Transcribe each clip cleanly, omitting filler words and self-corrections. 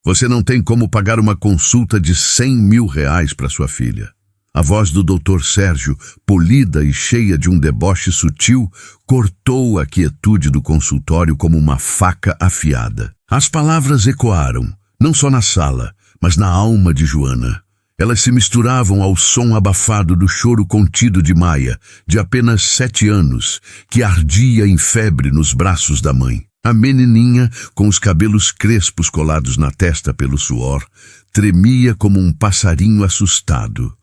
Você não tem como pagar uma consulta de R$100 mil para sua filha. A voz do Dr. Sérgio, polida e cheia de um deboche sutil, cortou a quietude do consultório como uma faca afiada. As palavras ecoaram, não só na sala, mas na alma de Joana. Elas se misturavam ao som abafado do choro contido de Maia, de apenas 7 anos, que ardia em febre nos braços da mãe. A menininha, com os cabelos crespos colados na testa pelo suor, tremia como um passarinho assustado.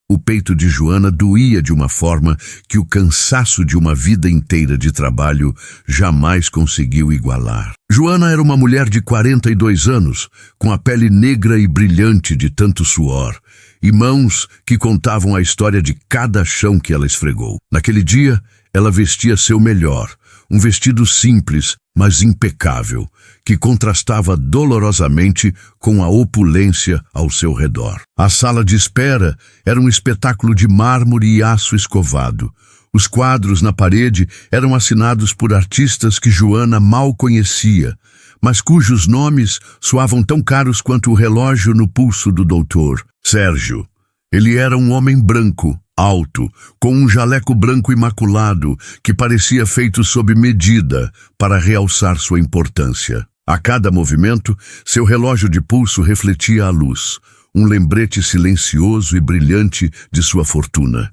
O peito de Joana doía de uma forma que o cansaço de uma vida inteira de trabalho jamais conseguiu igualar. Joana era uma mulher de 42 anos, com a pele negra e brilhante de tanto suor, e mãos que contavam a história de cada chão que ela esfregou. Naquele dia, ela vestia seu melhor, um vestido simples, mas impecável, que contrastava dolorosamente com a opulência ao seu redor. A sala de espera era um espetáculo de mármore e aço escovado. Os quadros na parede eram assinados por artistas que Joana mal conhecia, mas cujos nomes soavam tão caros quanto o relógio no pulso do doutor Sérgio. Ele era um homem branco, alto, com um jaleco branco imaculado que parecia feito sob medida para realçar sua importância. A cada movimento, seu relógio de pulso refletia a luz, um lembrete silencioso e brilhante de sua fortuna.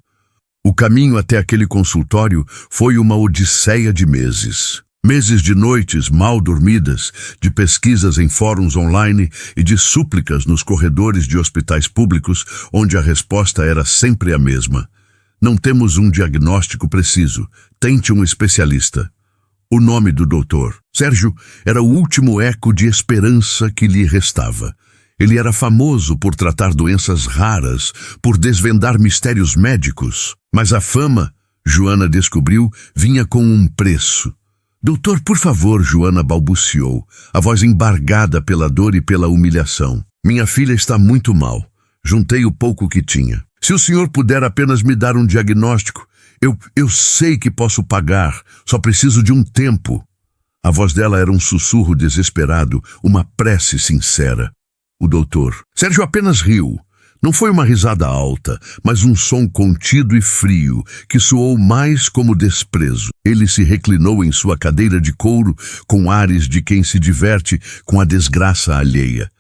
O caminho até aquele consultório foi uma odisseia de meses. Meses de noites mal dormidas, de pesquisas em fóruns online e de súplicas nos corredores de hospitais públicos, onde a resposta era sempre a mesma. Não temos um diagnóstico preciso. Tente um especialista. O nome do doutor Sérgio era o último eco de esperança que lhe restava. Ele era famoso por tratar doenças raras, por desvendar mistérios médicos. Mas a fama, Joana descobriu, vinha com um preço. Doutor, por favor, Joana balbuciou, a voz embargada pela dor e pela humilhação. Minha filha está muito mal. Juntei o pouco que tinha. Se o senhor puder apenas me dar um diagnóstico, eu sei que posso pagar, só preciso de um tempo. A voz dela era um sussurro desesperado, uma prece sincera. O doutor Sérgio apenas riu. Não foi uma risada alta, mas um som contido e frio, que soou mais como desprezo. Ele se reclinou em sua cadeira de couro, com ares de quem se diverte com a desgraça alheia.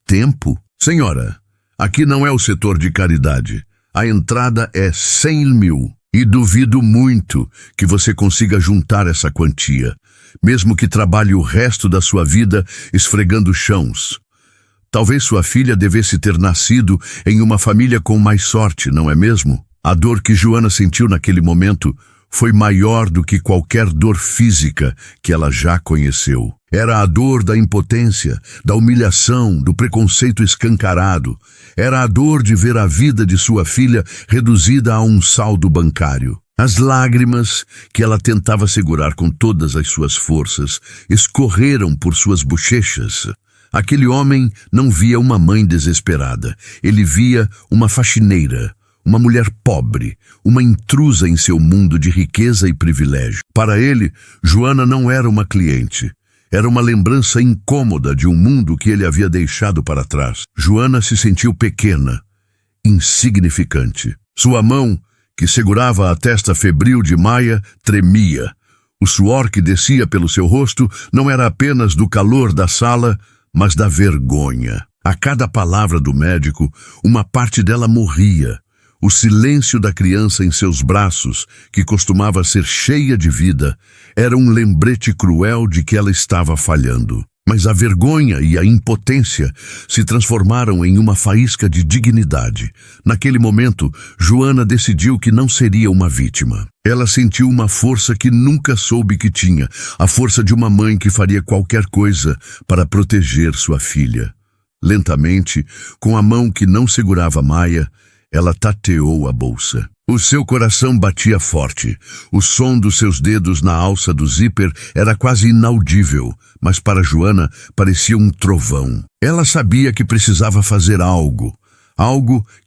Tempo? Senhora, aqui não é o setor de caridade. A entrada é 100 mil. E duvido muito que você consiga juntar essa quantia, mesmo que trabalhe o resto da sua vida esfregando chãos. Talvez sua filha devesse ter nascido em uma família com mais sorte, não é mesmo? A dor que Joana sentiu naquele momento foi maior do que qualquer dor física que ela já conheceu. Era a dor da impotência, da humilhação, do preconceito escancarado. Era a dor de ver a vida de sua filha reduzida a um saldo bancário. As lágrimas, que ela tentava segurar com todas as suas forças, escorreram por suas bochechas. Aquele homem não via uma mãe desesperada. Ele via uma faxineira, uma mulher pobre, uma intrusa em seu mundo de riqueza e privilégio. Para ele, Joana não era uma cliente. Era uma lembrança incômoda de um mundo que ele havia deixado para trás. Joana se sentiu pequena, insignificante. Sua mão, que segurava a testa febril de Maia, tremia. O suor que descia pelo seu rosto não era apenas do calor da sala, mas da vergonha. A cada palavra do médico, uma parte dela morria. O silêncio da criança em seus braços, que costumava ser cheia de vida, era um lembrete cruel de que ela estava falhando. Mas a vergonha e a impotência se transformaram em uma faísca de dignidade. Naquele momento, Joana decidiu que não seria uma vítima. Ela sentiu uma força que nunca soube que tinha, a força de uma mãe que faria qualquer coisa para proteger sua filha. Lentamente, com a mão que não segurava Maia, ela tateou a bolsa. O seu coração batia forte. O som dos seus dedos na alça do zíper era quase inaudível, mas para Joana parecia um trovão. Ela sabia que precisava fazer algo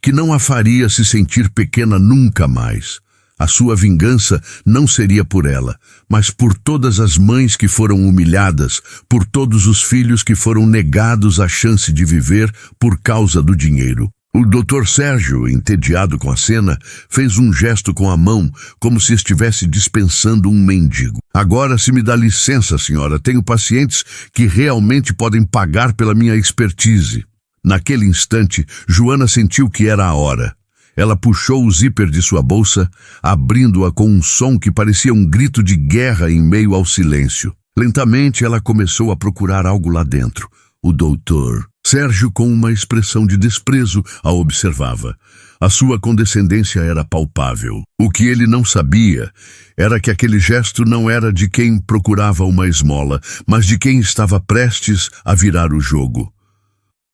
que não a faria se sentir pequena nunca mais. A sua vingança não seria por ela, mas por todas as mães que foram humilhadas, por todos os filhos que foram negados a chance de viver por causa do dinheiro. O Dr. Sérgio, entediado com a cena, fez um gesto com a mão, como se estivesse dispensando um mendigo. Agora, se me dá licença, senhora, tenho pacientes que realmente podem pagar pela minha expertise. Naquele instante, Joana sentiu que era a hora. Ela puxou o zíper de sua bolsa, abrindo-a com um som que parecia um grito de guerra em meio ao silêncio. Lentamente, ela começou a procurar algo lá dentro. O doutor Sérgio, com uma expressão de desprezo, a observava. A sua condescendência era palpável. O que ele não sabia era que aquele gesto não era de quem procurava uma esmola, mas de quem estava prestes a virar o jogo.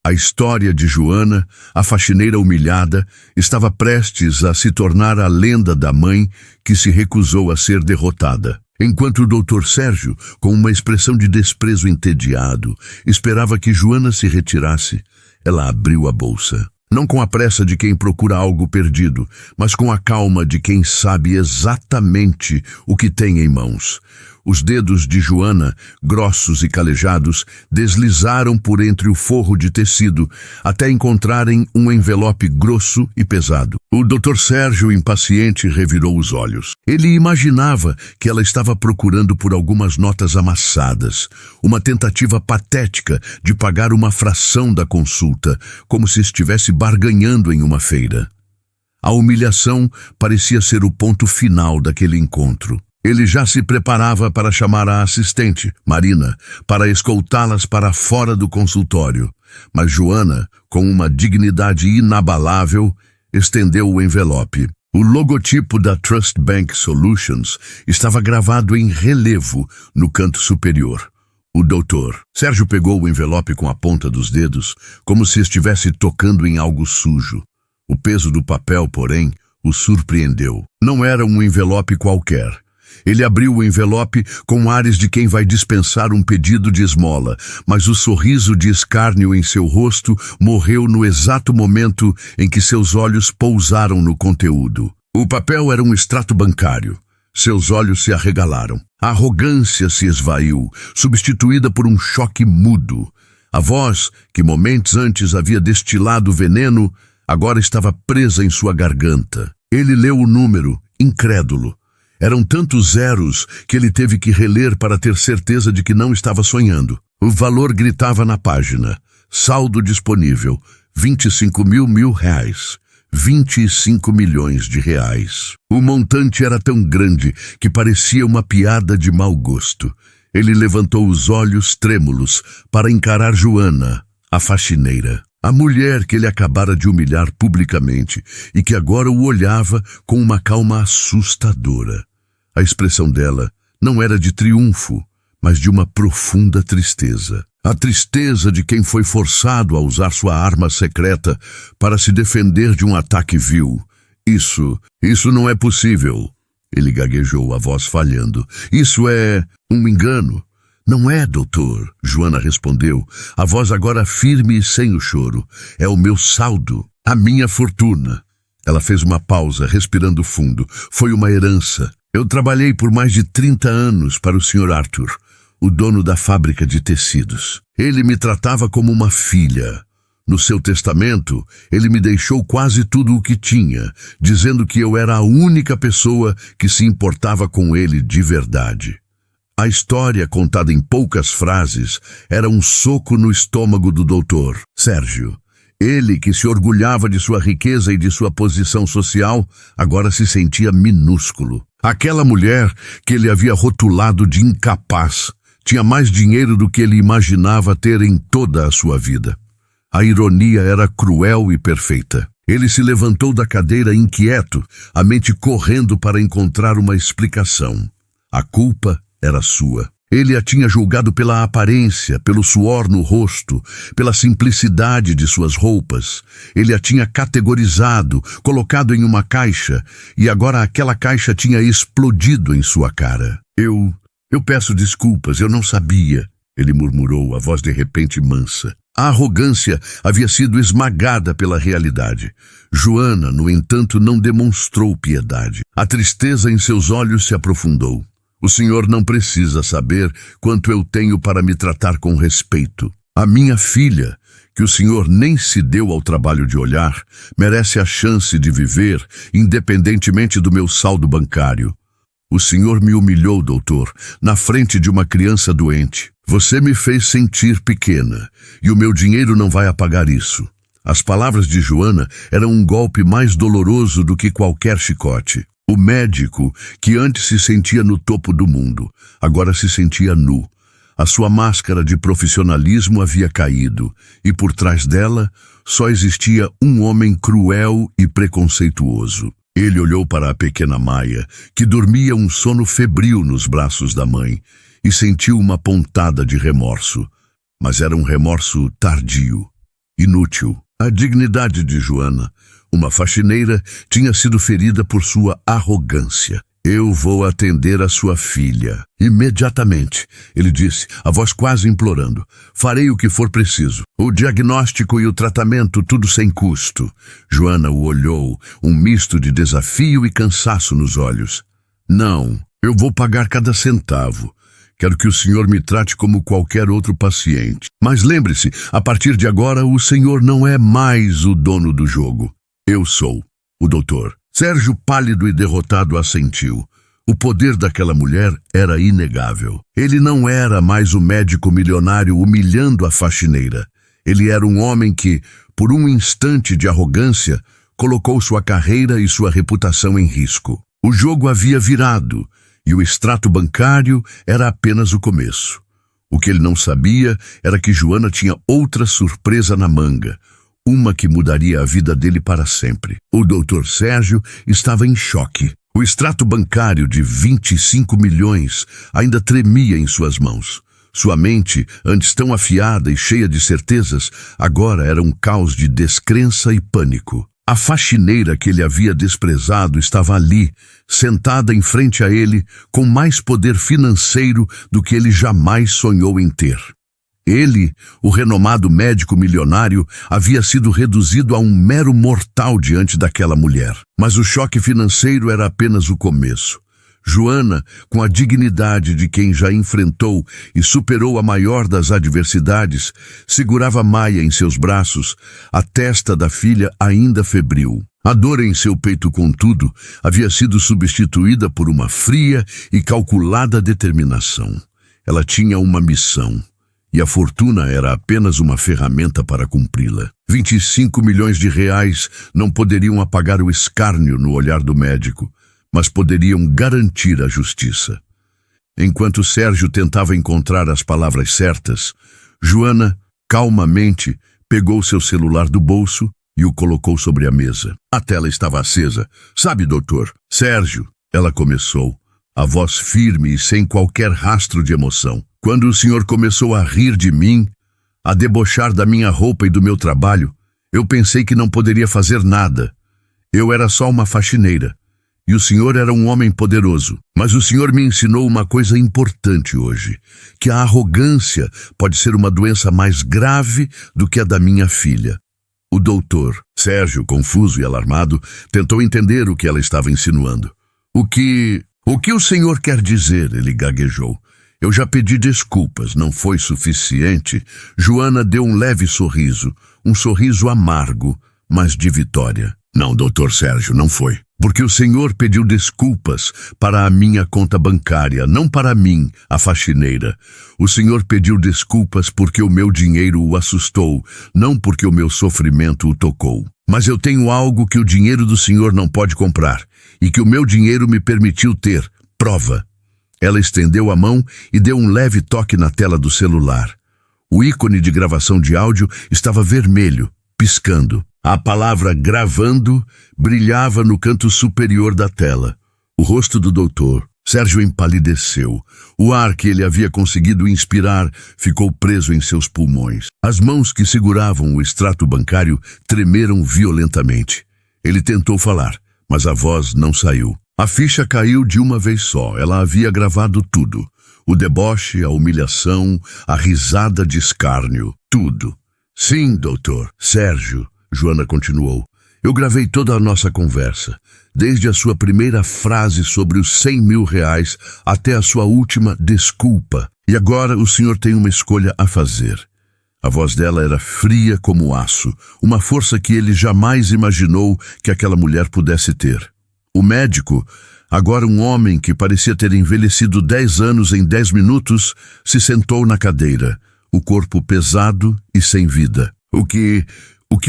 A história de Joana, a faxineira humilhada, estava prestes a se tornar a lenda da mãe que se recusou a ser derrotada. Enquanto o Dr. Sérgio, com uma expressão de desprezo entediado, esperava que Joana se retirasse, ela abriu a bolsa. Não com a pressa de quem procura algo perdido, mas com a calma de quem sabe exatamente o que tem em mãos. Os dedos de Joana, grossos e calejados, deslizaram por entre o forro de tecido, até encontrarem um envelope grosso e pesado. O Dr. Sérgio, impaciente, revirou os olhos. Ele imaginava que ela estava procurando por algumas notas amassadas, uma tentativa patética de pagar uma fração da consulta, como se estivesse barganhando em uma feira. A humilhação parecia ser o ponto final daquele encontro. Ele já se preparava para chamar a assistente, Marina, para escoltá-las para fora do consultório. Mas Joana, com uma dignidade inabalável, estendeu o envelope. O logotipo da Trust Bank Solutions estava gravado em relevo no canto superior. O doutor Sérgio pegou o envelope com a ponta dos dedos, como se estivesse tocando em algo sujo. O peso do papel, porém, o surpreendeu. Não era um envelope qualquer. Ele abriu o envelope com ares de quem vai dispensar um pedido de esmola, mas o sorriso de escárnio em seu rosto morreu no exato momento em que seus olhos pousaram no conteúdo. O papel era um extrato bancário. Seus olhos se arregalaram. A arrogância se esvaiu, substituída por um choque mudo. A voz, que momentos antes havia destilado veneno, agora estava presa em sua garganta. Ele leu o número, incrédulo. Eram tantos zeros que ele teve que reler para ter certeza de que não estava sonhando. O valor gritava na página. Saldo disponível, 25 mil reais. 25 milhões de reais. O montante era tão grande que parecia uma piada de mau gosto. Ele levantou os olhos trêmulos para encarar Joana, a faxineira. A mulher que ele acabara de humilhar publicamente e que agora o olhava com uma calma assustadora. A expressão dela não era de triunfo, mas de uma profunda tristeza. A tristeza de quem foi forçado a usar sua arma secreta para se defender de um ataque vil. Isso não é possível. Ele gaguejou, a voz falhando. Isso é um engano. Não é, doutor, Joana respondeu, a voz agora firme e sem o choro. É o meu saldo, a minha fortuna. Ela fez uma pausa, respirando fundo. Foi uma herança. Eu trabalhei por mais de 30 anos para o Sr. Arthur, o dono da fábrica de tecidos. Ele me tratava como uma filha. No seu testamento, ele me deixou quase tudo o que tinha, dizendo que eu era a única pessoa que se importava com ele de verdade. A história, contada em poucas frases, era um soco no estômago do doutor Sérgio. Ele, que se orgulhava de sua riqueza e de sua posição social, agora se sentia minúsculo. Aquela mulher que ele havia rotulado de incapaz tinha mais dinheiro do que ele imaginava ter em toda a sua vida. A ironia era cruel e perfeita. Ele se levantou da cadeira inquieto, a mente correndo para encontrar uma explicação. A culpa era sua. Ele a tinha julgado pela aparência, pelo suor no rosto, pela simplicidade de suas roupas. Ele a tinha categorizado, colocado em uma caixa, e agora aquela caixa tinha explodido em sua cara. Eu peço desculpas, eu não sabia, ele murmurou, a voz de repente mansa. A arrogância havia sido esmagada pela realidade. Joana, no entanto, não demonstrou piedade. A tristeza em seus olhos se aprofundou. O senhor não precisa saber quanto eu tenho para me tratar com respeito. A minha filha, que o senhor nem se deu ao trabalho de olhar, merece a chance de viver, independentemente do meu saldo bancário. O senhor me humilhou, doutor, na frente de uma criança doente. Você me fez sentir pequena, e o meu dinheiro não vai apagar isso. As palavras de Joana eram um golpe mais doloroso do que qualquer chicote. O médico, que antes se sentia no topo do mundo, agora se sentia nu. A sua máscara de profissionalismo havia caído, e por trás dela só existia um homem cruel e preconceituoso. Ele olhou para a pequena Maia, que dormia um sono febril nos braços da mãe, e sentiu uma pontada de remorso. Mas era um remorso tardio, inútil. A dignidade de Joana, uma faxineira, tinha sido ferida por sua arrogância. Eu vou atender a sua filha. Imediatamente, ele disse, a voz quase implorando. Farei o que for preciso. O diagnóstico e o tratamento, tudo sem custo. Joana o olhou, um misto de desafio e cansaço nos olhos. Não, eu vou pagar cada centavo. Quero que o senhor me trate como qualquer outro paciente. Mas lembre-se, a partir de agora, o senhor não é mais o dono do jogo. Eu sou o doutor. Sérgio, pálido e derrotado, assentiu. O poder daquela mulher era inegável. Ele não era mais o médico milionário humilhando a faxineira. Ele era um homem que, por um instante de arrogância, colocou sua carreira e sua reputação em risco. O jogo havia virado, e o extrato bancário era apenas o começo. O que ele não sabia era que Joana tinha outra surpresa na manga, uma que mudaria a vida dele para sempre. O doutor Sérgio estava em choque. O extrato bancário de 25 milhões ainda tremia em suas mãos. Sua mente, antes tão afiada e cheia de certezas, agora era um caos de descrença e pânico. A faxineira que ele havia desprezado estava ali, sentada em frente a ele, com mais poder financeiro do que ele jamais sonhou em ter. Ele, o renomado médico milionário, havia sido reduzido a um mero mortal diante daquela mulher. Mas o choque financeiro era apenas o começo. Joana, com a dignidade de quem já enfrentou e superou a maior das adversidades, segurava Maia em seus braços, a testa da filha ainda febril. A dor em seu peito, contudo, havia sido substituída por uma fria e calculada determinação. Ela tinha uma missão, e a fortuna era apenas uma ferramenta para cumpri-la. 25 milhões de reais não poderiam apagar o escárnio no olhar do médico, mas poderiam garantir a justiça. Enquanto Sérgio tentava encontrar as palavras certas, Joana, calmamente, pegou seu celular do bolso e o colocou sobre a mesa. A tela estava acesa. Sabe, doutor? Sérgio, ela começou, a voz firme e sem qualquer rastro de emoção. Quando o senhor começou a rir de mim, a debochar da minha roupa e do meu trabalho, eu pensei que não poderia fazer nada. Eu era só uma faxineira. E o senhor era um homem poderoso. Mas o senhor me ensinou uma coisa importante hoje, que a arrogância pode ser uma doença mais grave do que a da minha filha. O doutor Sérgio, confuso e alarmado, tentou entender o que ela estava insinuando. O que o senhor quer dizer? Ele gaguejou. Eu já pedi desculpas, não foi suficiente? Joana deu um leve sorriso, um sorriso amargo, mas de vitória. Não, doutor Sérgio, não foi. Porque o senhor pediu desculpas para a minha conta bancária, não para mim, a faxineira. O senhor pediu desculpas porque o meu dinheiro o assustou, não porque o meu sofrimento o tocou. Mas eu tenho algo que o dinheiro do senhor não pode comprar, e que o meu dinheiro me permitiu ter. Prova. Ela estendeu a mão e deu um leve toque na tela do celular. O ícone de gravação de áudio estava vermelho, piscando. A palavra gravando brilhava no canto superior da tela. O rosto do doutor Sérgio empalideceu. O ar que ele havia conseguido inspirar ficou preso em seus pulmões. As mãos que seguravam o extrato bancário tremeram violentamente. Ele tentou falar, mas a voz não saiu. A ficha caiu de uma vez só. Ela havia gravado tudo. O deboche, a humilhação, a risada de escárnio. Tudo. Sim, doutor Sérgio, Joana continuou. Eu gravei toda a nossa conversa, desde a sua primeira frase sobre os 100 mil reais até a sua última desculpa. E agora o senhor tem uma escolha a fazer. A voz dela era fria como aço, uma força que ele jamais imaginou que aquela mulher pudesse ter. O médico, agora um homem que parecia ter envelhecido 10 anos em 10 minutos, se sentou na cadeira, o corpo pesado e sem vida. O que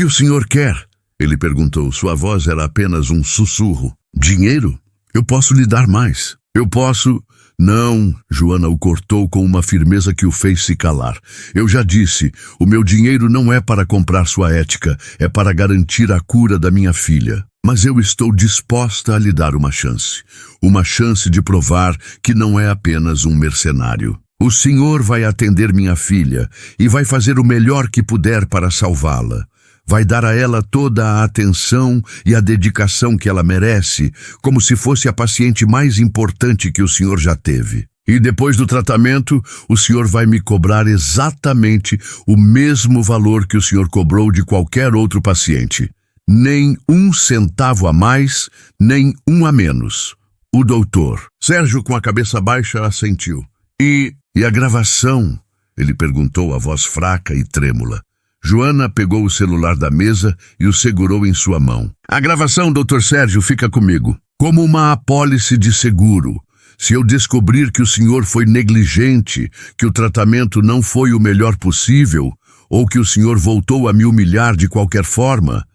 o senhor quer? Ele perguntou. Sua voz era apenas um sussurro. Dinheiro? Eu posso lhe dar mais. Eu posso... Não, Joana o cortou com uma firmeza que o fez se calar. Eu já disse, o meu dinheiro não é para comprar sua ética, é para garantir a cura da minha filha. Mas eu estou disposta a lhe dar uma chance de provar que não é apenas um mercenário. O senhor vai atender minha filha e vai fazer o melhor que puder para salvá-la. Vai dar a ela toda a atenção e a dedicação que ela merece, como se fosse a paciente mais importante que o senhor já teve. E depois do tratamento, o senhor vai me cobrar exatamente o mesmo valor que o senhor cobrou de qualquer outro paciente. Nem 1 centavo a mais, nem 1 a menos. O doutor Sérgio, com a cabeça baixa, assentiu. E a gravação? Ele perguntou, a voz fraca e trêmula. Joana pegou o celular da mesa e o segurou em sua mão. A gravação, Dr. Sérgio, fica comigo. Como uma apólice de seguro. Se eu descobrir que o senhor foi negligente, que o tratamento não foi o melhor possível, ou que o senhor voltou a me humilhar de qualquer forma,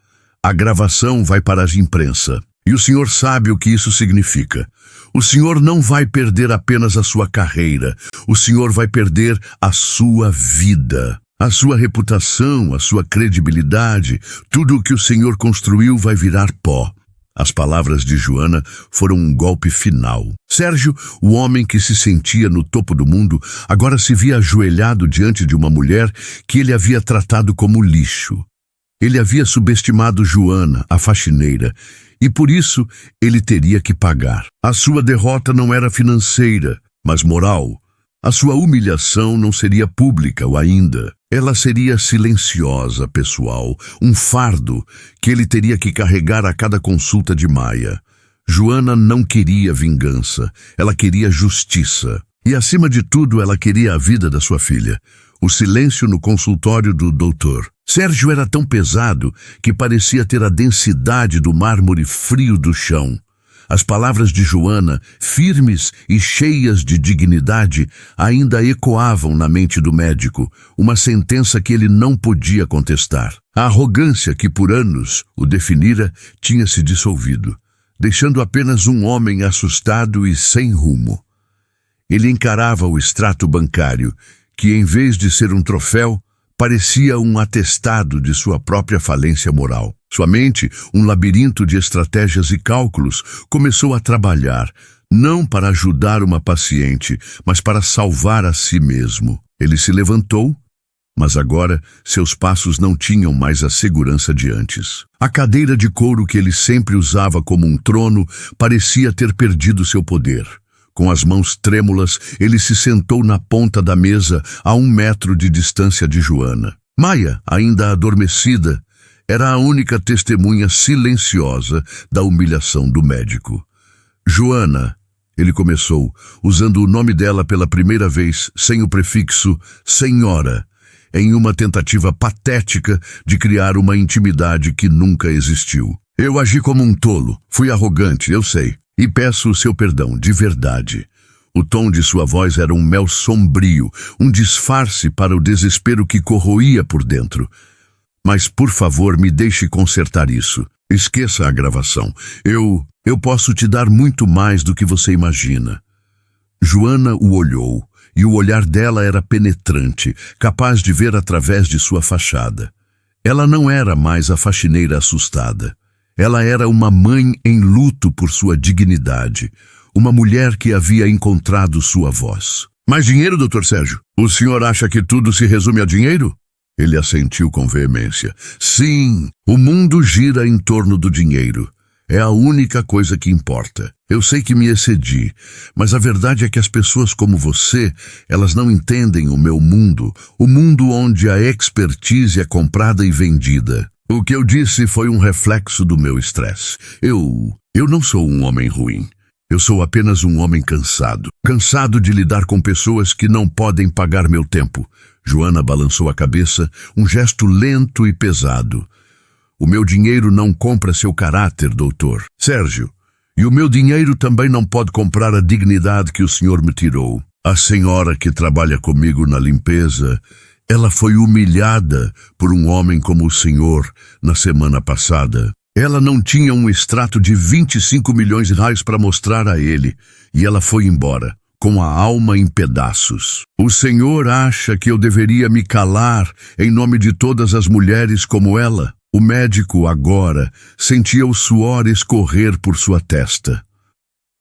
a gravação vai para a imprensa. E o senhor sabe o que isso significa. O senhor não vai perder apenas a sua carreira. O senhor vai perder a sua vida. A sua reputação, a sua credibilidade, tudo o que o senhor construiu vai virar pó. As palavras de Joana foram um golpe final. Sérgio, o homem que se sentia no topo do mundo, agora se via ajoelhado diante de uma mulher que ele havia tratado como lixo. Ele havia subestimado Joana, a faxineira, e por isso ele teria que pagar. A sua derrota não era financeira, mas moral. A sua humilhação não seria pública ou ainda. Ela seria silenciosa, pessoal, um fardo que ele teria que carregar a cada consulta de Maia. Joana não queria vingança, ela queria justiça. E, acima de tudo, ela queria a vida da sua filha. O silêncio no consultório do doutor. Sérgio era tão pesado que parecia ter a densidade do mármore frio do chão. As palavras de Joana, firmes e cheias de dignidade, ainda ecoavam na mente do médico, uma sentença que ele não podia contestar. A arrogância que por anos o definira tinha se dissolvido, deixando apenas um homem assustado e sem rumo. Ele encarava o extrato bancário, que em vez de ser um troféu, parecia um atestado de sua própria falência moral. Sua mente, um labirinto de estratégias e cálculos, começou a trabalhar, não para ajudar uma paciente, mas para salvar a si mesmo. Ele se levantou, mas agora seus passos não tinham mais a segurança de antes. A cadeira de couro que ele sempre usava como um trono parecia ter perdido seu poder. Com as mãos trêmulas, ele se sentou na ponta da mesa a 1 metro de distância de Joana. Maia, ainda adormecida, era a única testemunha silenciosa da humilhação do médico. Joana, ele começou, usando o nome dela pela primeira vez, sem o prefixo senhora, em uma tentativa patética de criar uma intimidade que nunca existiu. Eu agi como um tolo, fui arrogante, eu sei, e peço o seu perdão, de verdade. O tom de sua voz era um mel sombrio, um disfarce para o desespero que corroía por dentro. Mas, por favor, me deixe consertar isso. Esqueça a gravação. Eu posso te dar muito mais do que você imagina. Joana o olhou, e o olhar dela era penetrante, capaz de ver através de sua fachada. Ela não era mais a faxineira assustada. Ela era uma mãe em luto por sua dignidade, uma mulher que havia encontrado sua voz. Mais dinheiro, Dr. Sérgio? O senhor acha que tudo se resume a dinheiro? Ele assentiu com veemência. Sim, o mundo gira em torno do dinheiro. É a única coisa que importa. Eu sei que me excedi, mas a verdade é que as pessoas como você, elas não entendem o meu mundo, o mundo onde a expertise é comprada e vendida. O que eu disse foi um reflexo do meu estresse. Eu não sou um homem ruim. Eu sou apenas um homem cansado. Cansado de lidar com pessoas que não podem pagar meu tempo. Joana balançou a cabeça, um gesto lento e pesado. O meu dinheiro não compra seu caráter, doutor Sérgio. E o meu dinheiro também não pode comprar a dignidade que o senhor me tirou. A senhora que trabalha comigo na limpeza, ela foi humilhada por um homem como o senhor na semana passada. Ela não tinha um extrato de 25 milhões de reais para mostrar a ele, e ela foi embora, com a alma em pedaços. O senhor acha que eu deveria me calar em nome de todas as mulheres como ela? O médico agora sentia o suor escorrer por sua testa.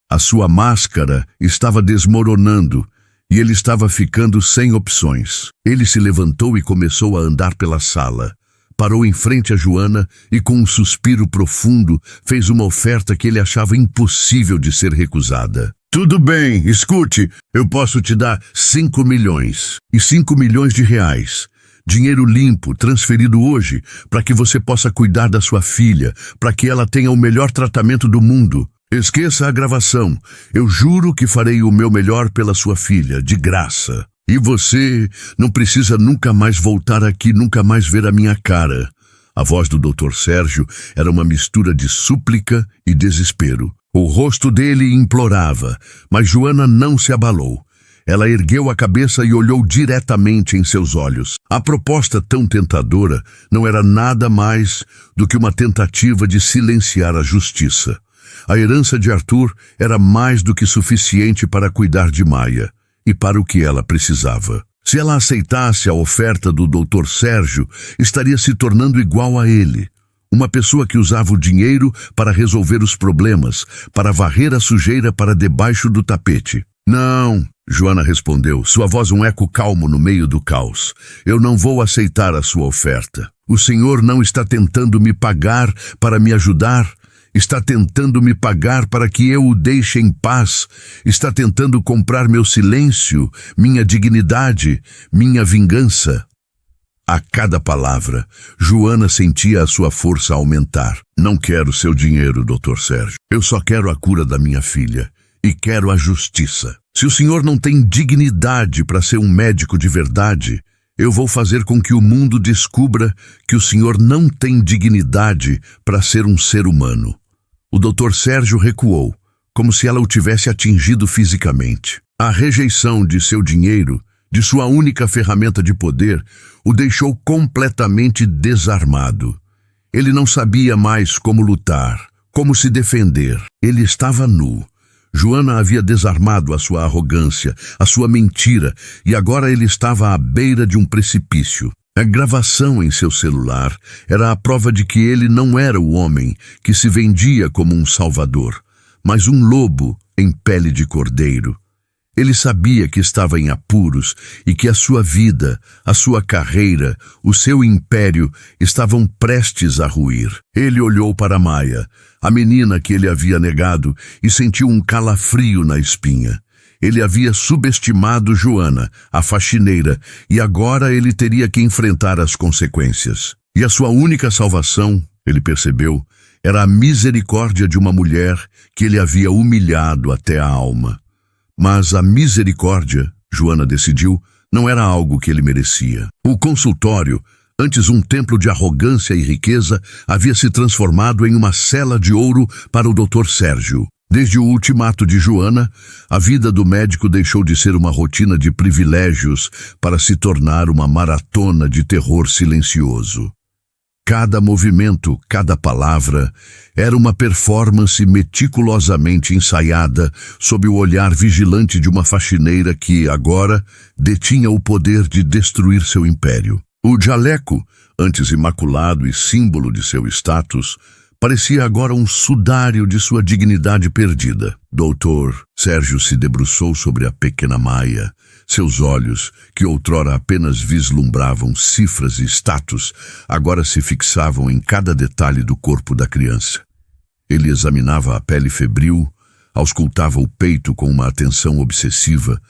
A sua máscara estava desmoronando e ele estava ficando sem opções. Ele se levantou e começou a andar pela sala. Parou em frente a Joana e, com um suspiro profundo, fez uma oferta que ele achava impossível de ser recusada. Tudo bem, escute, eu posso te dar 5 milhões. E 5 milhões de reais. Dinheiro limpo, transferido hoje, para que você possa cuidar da sua filha, para que ela tenha o melhor tratamento do mundo. Esqueça a gravação. Eu juro que farei o meu melhor pela sua filha, de graça. E você não precisa nunca mais voltar aqui, nunca mais ver a minha cara. A voz do Dr. Sérgio era uma mistura de súplica e desespero. O rosto dele implorava, mas Joana não se abalou. Ela ergueu a cabeça e olhou diretamente em seus olhos. A proposta tão tentadora não era nada mais do que uma tentativa de silenciar a justiça. A herança de Arthur era mais do que suficiente para cuidar de Maia e para o que ela precisava. Se ela aceitasse a oferta do Dr. Sérgio, estaria se tornando igual a ele. Uma pessoa que usava o dinheiro para resolver os problemas, para varrer a sujeira para debaixo do tapete. Não, Joana respondeu, sua voz um eco calmo no meio do caos. Eu não vou aceitar a sua oferta. O senhor não está tentando me pagar para me ajudar. Está tentando me pagar para que eu o deixe em paz. Está tentando comprar meu silêncio, minha dignidade, minha vingança. A cada palavra, Joana sentia a sua força aumentar. Não quero seu dinheiro, Dr. Sérgio. Eu só quero a cura da minha filha. E quero a justiça. Se o senhor não tem dignidade para ser um médico de verdade, eu vou fazer com que o mundo descubra que o senhor não tem dignidade para ser um ser humano. O Dr. Sérgio recuou, como se ela o tivesse atingido fisicamente. A rejeição de seu dinheiro, de sua única ferramenta de poder, o deixou completamente desarmado. Ele não sabia mais como lutar, como se defender. Ele estava nu. Joana havia desarmado a sua arrogância, a sua mentira, e agora ele estava à beira de um precipício. A gravação em seu celular era a prova de que ele não era o homem que se vendia como um salvador, mas um lobo em pele de cordeiro. Ele sabia que estava em apuros e que a sua vida, a sua carreira, o seu império estavam prestes a ruir. Ele olhou para Maia, a menina que ele havia negado, e sentiu um calafrio na espinha. Ele havia subestimado Joana, a faxineira, e agora ele teria que enfrentar as consequências. E a sua única salvação, ele percebeu, era a misericórdia de uma mulher que ele havia humilhado até a alma. Mas a misericórdia, Joana decidiu, não era algo que ele merecia. O consultório, antes um templo de arrogância e riqueza, havia se transformado em uma cela de ouro para o Dr. Sérgio. Desde o ultimato de Joana, a vida do médico deixou de ser uma rotina de privilégios para se tornar uma maratona de terror silencioso. Cada movimento, cada palavra, era uma performance meticulosamente ensaiada sob o olhar vigilante de uma faxineira que, agora, detinha o poder de destruir seu império. O jaleco, antes imaculado e símbolo de seu status, parecia agora um sudário de sua dignidade perdida. Doutor Sérgio se debruçou sobre a pequena Maia. Seus olhos, que outrora apenas vislumbravam cifras e status, agora se fixavam em cada detalhe do corpo da criança. Ele examinava a pele febril, Auscultava o peito com uma atenção obsessiva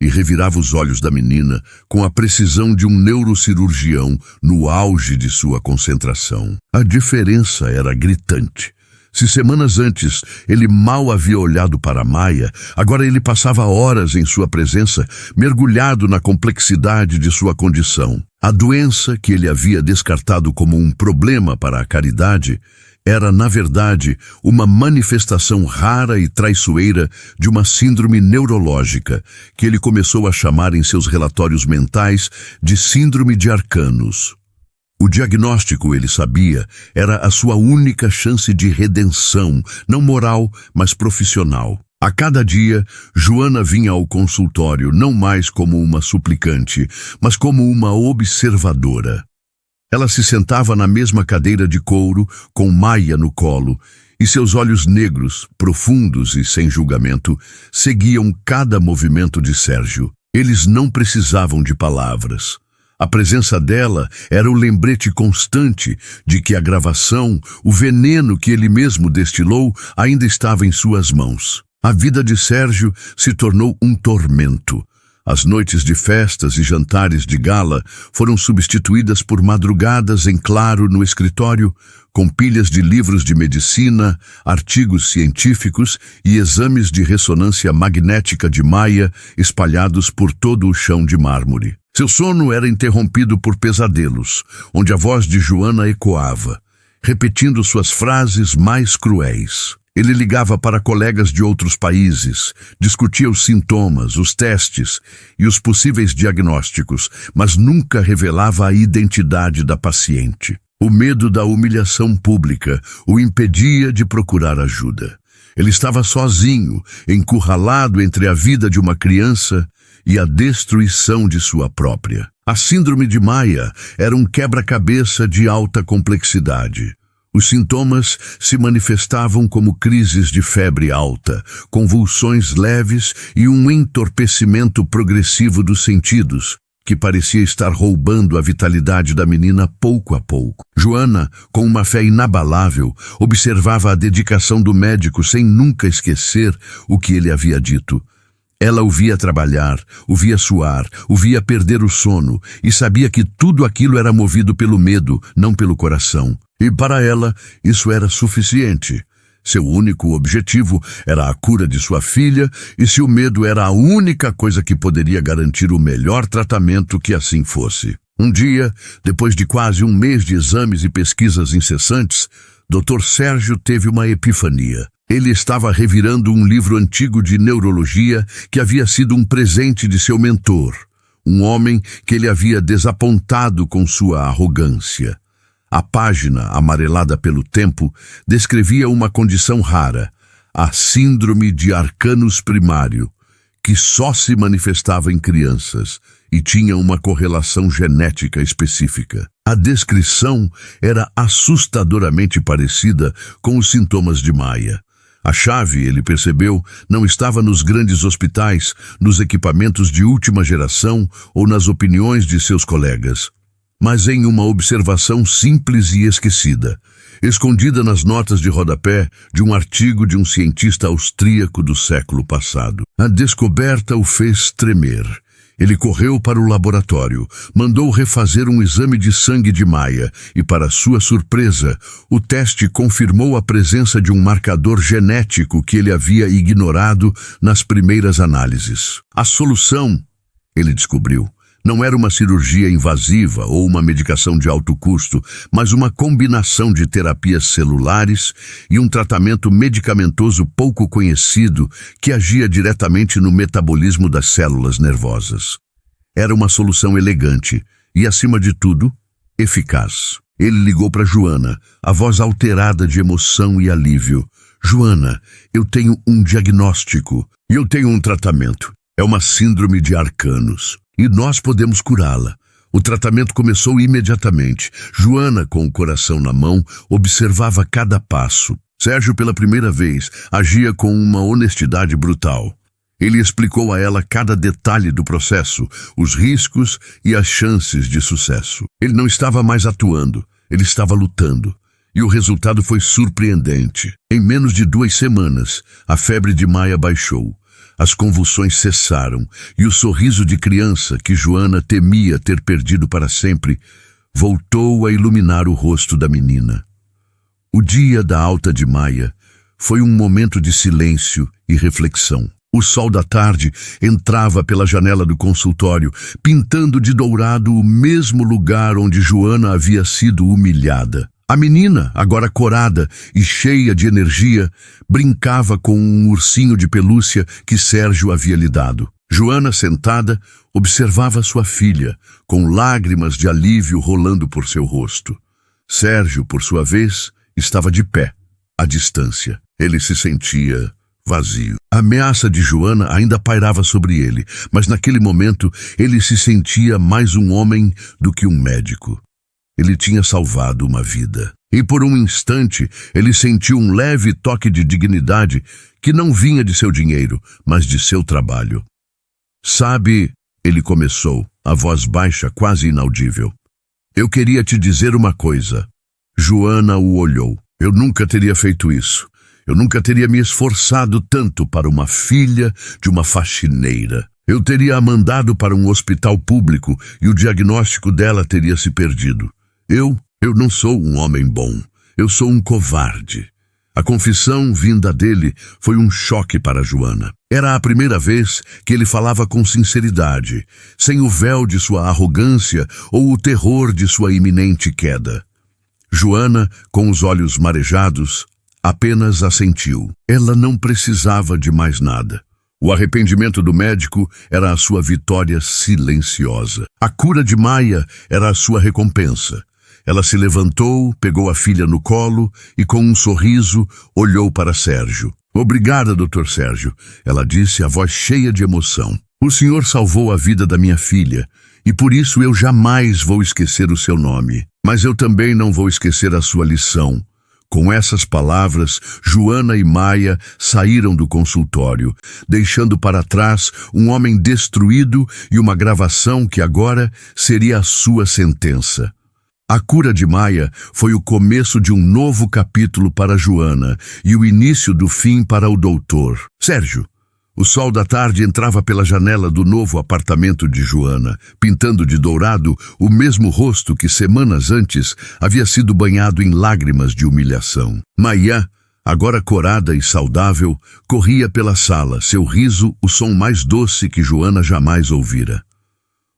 e revirava os olhos da menina com a precisão de um neurocirurgião no auge de sua concentração. A diferença era gritante. Se semanas antes ele mal havia olhado para Maia, agora ele passava horas em sua presença, mergulhado na complexidade de sua condição. A doença que ele havia descartado como um problema para a caridade era, na verdade, uma manifestação rara e traiçoeira de uma síndrome neurológica, que ele começou a chamar em seus relatórios mentais de síndrome de Arcanos. O diagnóstico, ele sabia, era a sua única chance de redenção, não moral, mas profissional. A cada dia, Joana vinha ao consultório não mais como uma suplicante, mas como uma observadora. Ela se sentava na mesma cadeira de couro, com Maia no colo, e seus olhos negros, profundos e sem julgamento, seguiam cada movimento de Sérgio. Eles não precisavam de palavras. A presença dela era o lembrete constante de que a gravação, o veneno que ele mesmo destilou, ainda estava em suas mãos. A vida de Sérgio se tornou um tormento. As noites de festas e jantares de gala foram substituídas por madrugadas em claro no escritório, com pilhas de livros de medicina, artigos científicos e exames de ressonância magnética de Maia espalhados por todo o chão de mármore. Seu sono era interrompido por pesadelos, onde a voz de Joana ecoava, repetindo suas frases mais cruéis. Ele ligava para colegas de outros países, discutia os sintomas, os testes e os possíveis diagnósticos, mas nunca revelava a identidade da paciente. O medo da humilhação pública o impedia de procurar ajuda. Ele estava sozinho, encurralado entre a vida de uma criança e a destruição de sua própria. A síndrome de Maia era um quebra-cabeça de alta complexidade. Os sintomas se manifestavam como crises de febre alta, convulsões leves e um entorpecimento progressivo dos sentidos, que parecia estar roubando a vitalidade da menina pouco a pouco. Joana, com uma fé inabalável, observava a dedicação do médico sem nunca esquecer o que ele havia dito. Ela o via trabalhar, o via suar, o via perder o sono e sabia que tudo aquilo era movido pelo medo, não pelo coração. E para ela, isso era suficiente. Seu único objetivo era a cura de sua filha, e se o medo era a única coisa que poderia garantir o melhor tratamento, que assim fosse. Um dia, depois de quase um mês de exames e pesquisas incessantes, Dr. Sérgio teve uma epifania. Ele estava revirando um livro antigo de neurologia que havia sido um presente de seu mentor, um homem que ele havia desapontado com sua arrogância. A página, amarelada pelo tempo, descrevia uma condição rara, a síndrome de Arcanos primário, que só se manifestava em crianças e tinha uma correlação genética específica. A descrição era assustadoramente parecida com os sintomas de Maia. A chave, ele percebeu, não estava nos grandes hospitais, nos equipamentos de última geração ou nas opiniões de seus colegas, mas em uma observação simples e esquecida, escondida nas notas de rodapé de um artigo de um cientista austríaco do século passado. A descoberta o fez tremer. Ele correu para o laboratório, mandou refazer um exame de sangue de Maia e, para sua surpresa, o teste confirmou a presença de um marcador genético que ele havia ignorado nas primeiras análises. A solução, ele descobriu, não era uma cirurgia invasiva ou uma medicação de alto custo, mas uma combinação de terapias celulares e um tratamento medicamentoso pouco conhecido que agia diretamente no metabolismo das células nervosas. Era uma solução elegante e, acima de tudo, eficaz. Ele ligou para Joana, a voz alterada de emoção e alívio. Joana, eu tenho um diagnóstico e eu tenho um tratamento. É uma síndrome de Arcanos. E nós podemos curá-la. O tratamento começou imediatamente. Joana, com o coração na mão, observava cada passo. Sérgio, pela primeira vez, agia com uma honestidade brutal. Ele explicou a ela cada detalhe do processo, os riscos e as chances de sucesso. Ele não estava mais atuando, ele estava lutando. E o resultado foi surpreendente. Em menos de 2 semanas, a febre de Maia baixou. As convulsões cessaram e o sorriso de criança que Joana temia ter perdido para sempre voltou a iluminar o rosto da menina. O dia da alta de Maia foi um momento de silêncio e reflexão. O sol da tarde entrava pela janela do consultório, pintando de dourado o mesmo lugar onde Joana havia sido humilhada. A menina, agora corada e cheia de energia, brincava com um ursinho de pelúcia que Sérgio havia lhe dado. Joana, sentada, observava sua filha, com lágrimas de alívio rolando por seu rosto. Sérgio, por sua vez, estava de pé, à distância. Ele se sentia vazio. A ameaça de Joana ainda pairava sobre ele, mas naquele momento ele se sentia mais um homem do que um médico. Ele tinha salvado uma vida. E por um instante ele sentiu um leve toque de dignidade que não vinha de seu dinheiro, mas de seu trabalho. Sabe, ele começou, a voz baixa, quase inaudível. Eu queria te dizer uma coisa. Joana o olhou. Eu nunca teria feito isso. Eu nunca teria me esforçado tanto para uma filha de uma faxineira. Eu teria a mandado para um hospital público e o diagnóstico dela teria se perdido. Eu não sou um homem bom. Eu sou um covarde. A confissão vinda dele foi um choque para Joana. Era a primeira vez que ele falava com sinceridade, sem o véu de sua arrogância ou o terror de sua iminente queda. Joana, com os olhos marejados, apenas assentiu. Ela não precisava de mais nada. O arrependimento do médico era a sua vitória silenciosa. A cura de Maia era a sua recompensa. Ela se levantou, pegou a filha no colo e, com um sorriso, olhou para Sérgio. Obrigada, Dr. Sérgio, ela disse, a voz cheia de emoção. O senhor salvou a vida da minha filha, e por isso eu jamais vou esquecer o seu nome. Mas eu também não vou esquecer a sua lição. Com essas palavras, Joana e Maia saíram do consultório, deixando para trás um homem destruído e uma gravação que agora seria a sua sentença. A cura de Maia foi o começo de um novo capítulo para Joana e o início do fim para o doutor. Sérgio. O sol da tarde entrava pela janela do novo apartamento de Joana, pintando de dourado o mesmo rosto que semanas antes havia sido banhado em lágrimas de humilhação. Maia, agora corada e saudável, corria pela sala, seu riso o som mais doce que Joana jamais ouvira.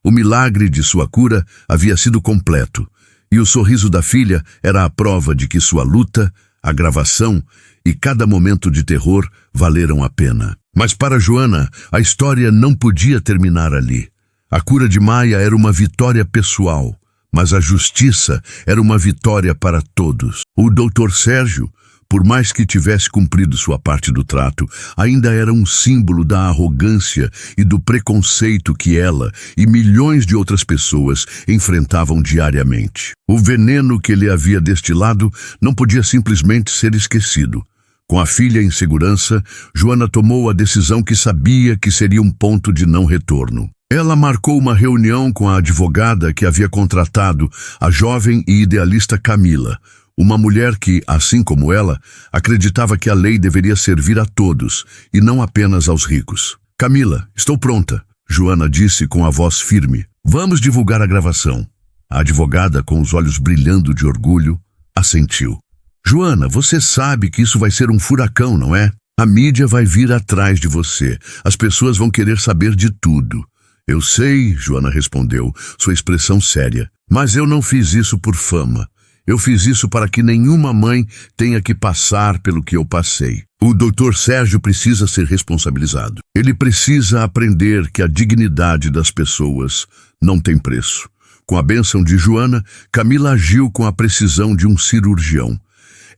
O milagre de sua cura havia sido completo, e o sorriso da filha era a prova de que sua luta, a gravação e cada momento de terror valeram a pena. Mas para Joana, a história não podia terminar ali. A cura de Maia era uma vitória pessoal, mas a justiça era uma vitória para todos. O Dr. Sérgio, por mais que tivesse cumprido sua parte do trato, ainda era um símbolo da arrogância e do preconceito que ela e milhões de outras pessoas enfrentavam diariamente. O veneno que ele havia destilado não podia simplesmente ser esquecido. Com a filha em segurança, Joana tomou a decisão que sabia que seria um ponto de não retorno. Ela marcou uma reunião com a advogada que havia contratado, a jovem e idealista Camila, uma mulher que, assim como ela, acreditava que a lei deveria servir a todos e não apenas aos ricos. Camila, estou pronta, Joana disse com a voz firme. Vamos divulgar a gravação. A advogada, com os olhos brilhando de orgulho, assentiu. Joana, você sabe que isso vai ser um furacão, não é? A mídia vai vir atrás de você. As pessoas vão querer saber de tudo. Eu sei, Joana respondeu, sua expressão séria. Mas eu não fiz isso por fama. Eu fiz isso para que nenhuma mãe tenha que passar pelo que eu passei. O Dr. Sérgio precisa ser responsabilizado. Ele precisa aprender que a dignidade das pessoas não tem preço. Com a bênção de Joana, Camila agiu com a precisão de um cirurgião.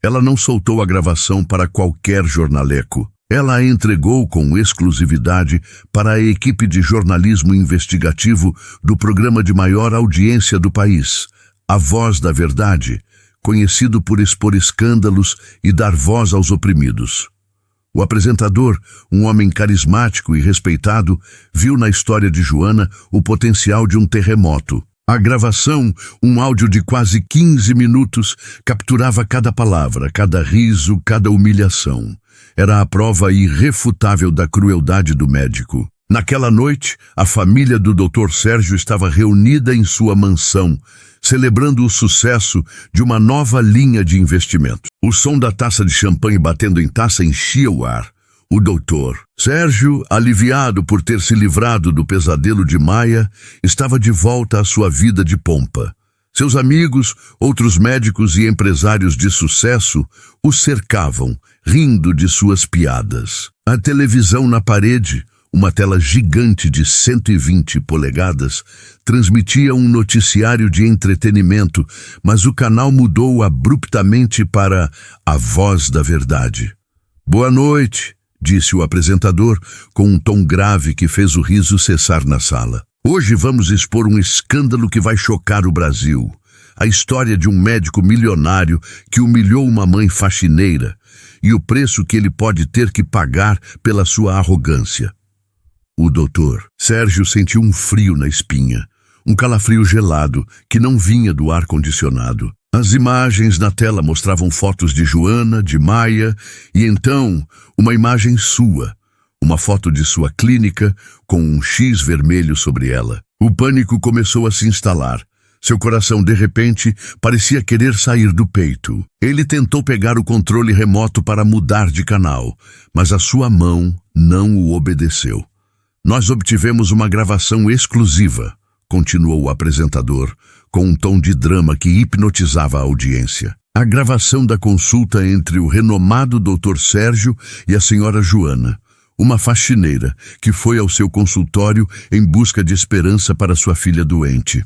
Ela não soltou a gravação para qualquer jornaleco. Ela a entregou com exclusividade para a equipe de jornalismo investigativo do programa de maior audiência do país, A Voz da Verdade, conhecido por expor escândalos e dar voz aos oprimidos. O apresentador, um homem carismático e respeitado, viu na história de Joana o potencial de um terremoto. A gravação, um áudio de quase 15 minutos, capturava cada palavra, cada riso, cada humilhação. Era a prova irrefutável da crueldade do médico. Naquela noite, a família do Dr. Sérgio estava reunida em sua mansão, celebrando o sucesso de uma nova linha de investimento. O som da taça de champanhe batendo em taça enchia o ar. O doutor Sérgio, aliviado por ter se livrado do pesadelo de Maia, estava de volta à sua vida de pompa. Seus amigos, outros médicos e empresários de sucesso o cercavam, rindo de suas piadas. A televisão na parede, uma tela gigante de 120 polegadas, transmitia um noticiário de entretenimento, mas o canal mudou abruptamente para A Voz da Verdade. "Boa noite", disse o apresentador, com um tom grave que fez o riso cessar na sala. "Hoje vamos expor um escândalo que vai chocar o Brasil. A história de um médico milionário que humilhou uma mãe faxineira e o preço que ele pode ter que pagar pela sua arrogância." O doutor Sérgio sentiu um frio na espinha, um calafrio gelado que não vinha do ar-condicionado. As imagens na tela mostravam fotos de Joana, de Maia e então uma imagem sua, uma foto de sua clínica com um X vermelho sobre ela. O pânico começou a se instalar. Seu coração, de repente, parecia querer sair do peito. Ele tentou pegar o controle remoto para mudar de canal, mas a sua mão não o obedeceu. "Nós obtivemos uma gravação exclusiva", continuou o apresentador, com um tom de drama que hipnotizava a audiência. "A gravação da consulta entre o renomado Dr. Sérgio e a senhora Joana, uma faxineira que foi ao seu consultório em busca de esperança para sua filha doente."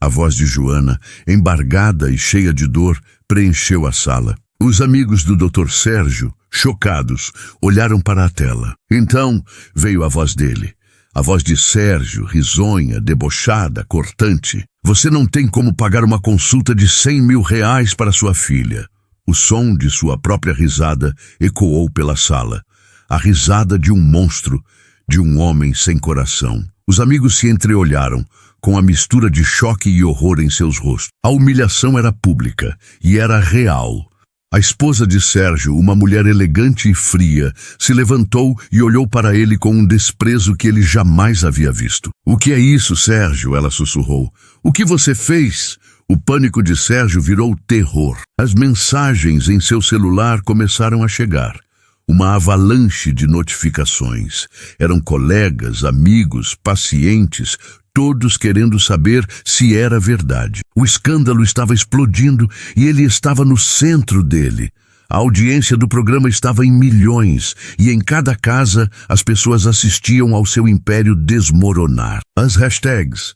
A voz de Joana, embargada e cheia de dor, preencheu a sala. Os amigos do Dr. Sérgio, chocados, olharam para a tela. Então veio a voz dele. A voz de Sérgio, risonha, debochada, cortante. "Você não tem como pagar uma consulta de 100 mil reais para sua filha." O som de sua própria risada ecoou pela sala. A risada de um monstro, de um homem sem coração. Os amigos se entreolharam, com a mistura de choque e horror em seus rostos. A humilhação era pública e era real. A esposa de Sérgio, uma mulher elegante e fria, se levantou e olhou para ele com um desprezo que ele jamais havia visto. "O que é isso, Sérgio?" ela sussurrou. "O que você fez?" O pânico de Sérgio virou terror. As mensagens em seu celular começaram a chegar. Uma avalanche de notificações. Eram colegas, amigos, pacientes, todos querendo saber se era verdade. O escândalo estava explodindo e ele estava no centro dele. A audiência do programa estava em milhões e em cada casa as pessoas assistiam ao seu império desmoronar. As hashtags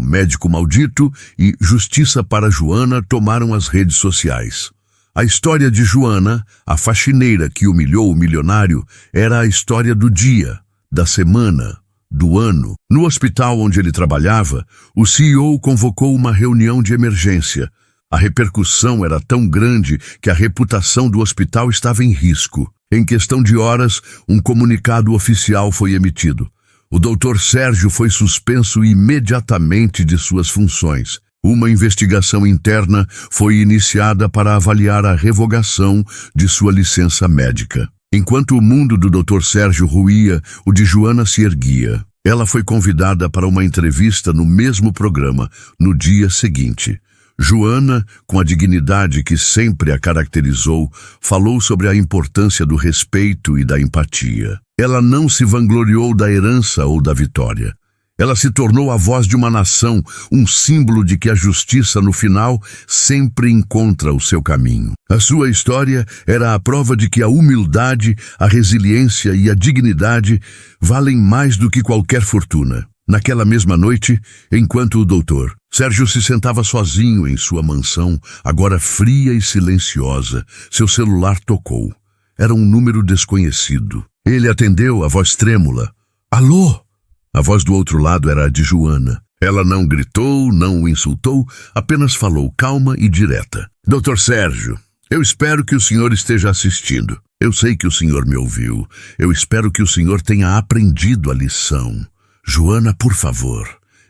"Médico Maldito" e "Justiça para Joana" tomaram as redes sociais. A história de Joana, a faxineira que humilhou o milionário, era a história do dia, da semana, do ano. No hospital onde ele trabalhava, o CEO convocou uma reunião de emergência. A repercussão era tão grande que a reputação do hospital estava em risco. Em questão de horas, um comunicado oficial foi emitido. O Dr. Sérgio foi suspenso imediatamente de suas funções. Uma investigação interna foi iniciada para avaliar a revogação de sua licença médica. Enquanto o mundo do Dr. Sérgio ruía, o de Joana se erguia. Ela foi convidada para uma entrevista no mesmo programa, no dia seguinte. Joana, com a dignidade que sempre a caracterizou, falou sobre a importância do respeito e da empatia. Ela não se vangloriou da herança ou da vitória. Ela se tornou a voz de uma nação, um símbolo de que a justiça, no final, sempre encontra o seu caminho. A sua história era a prova de que a humildade, a resiliência e a dignidade valem mais do que qualquer fortuna. Naquela mesma noite, enquanto o doutor Sérgio se sentava sozinho em sua mansão, agora fria e silenciosa, seu celular tocou. Era um número desconhecido. Ele atendeu, a voz trêmula. "Alô?" A voz do outro lado era a de Joana. Ela não gritou, não o insultou, apenas falou calma e direta. "Dr. Sérgio, eu espero que o senhor esteja assistindo. Eu sei que o senhor me ouviu. Eu espero que o senhor tenha aprendido a lição. Joana, por favor."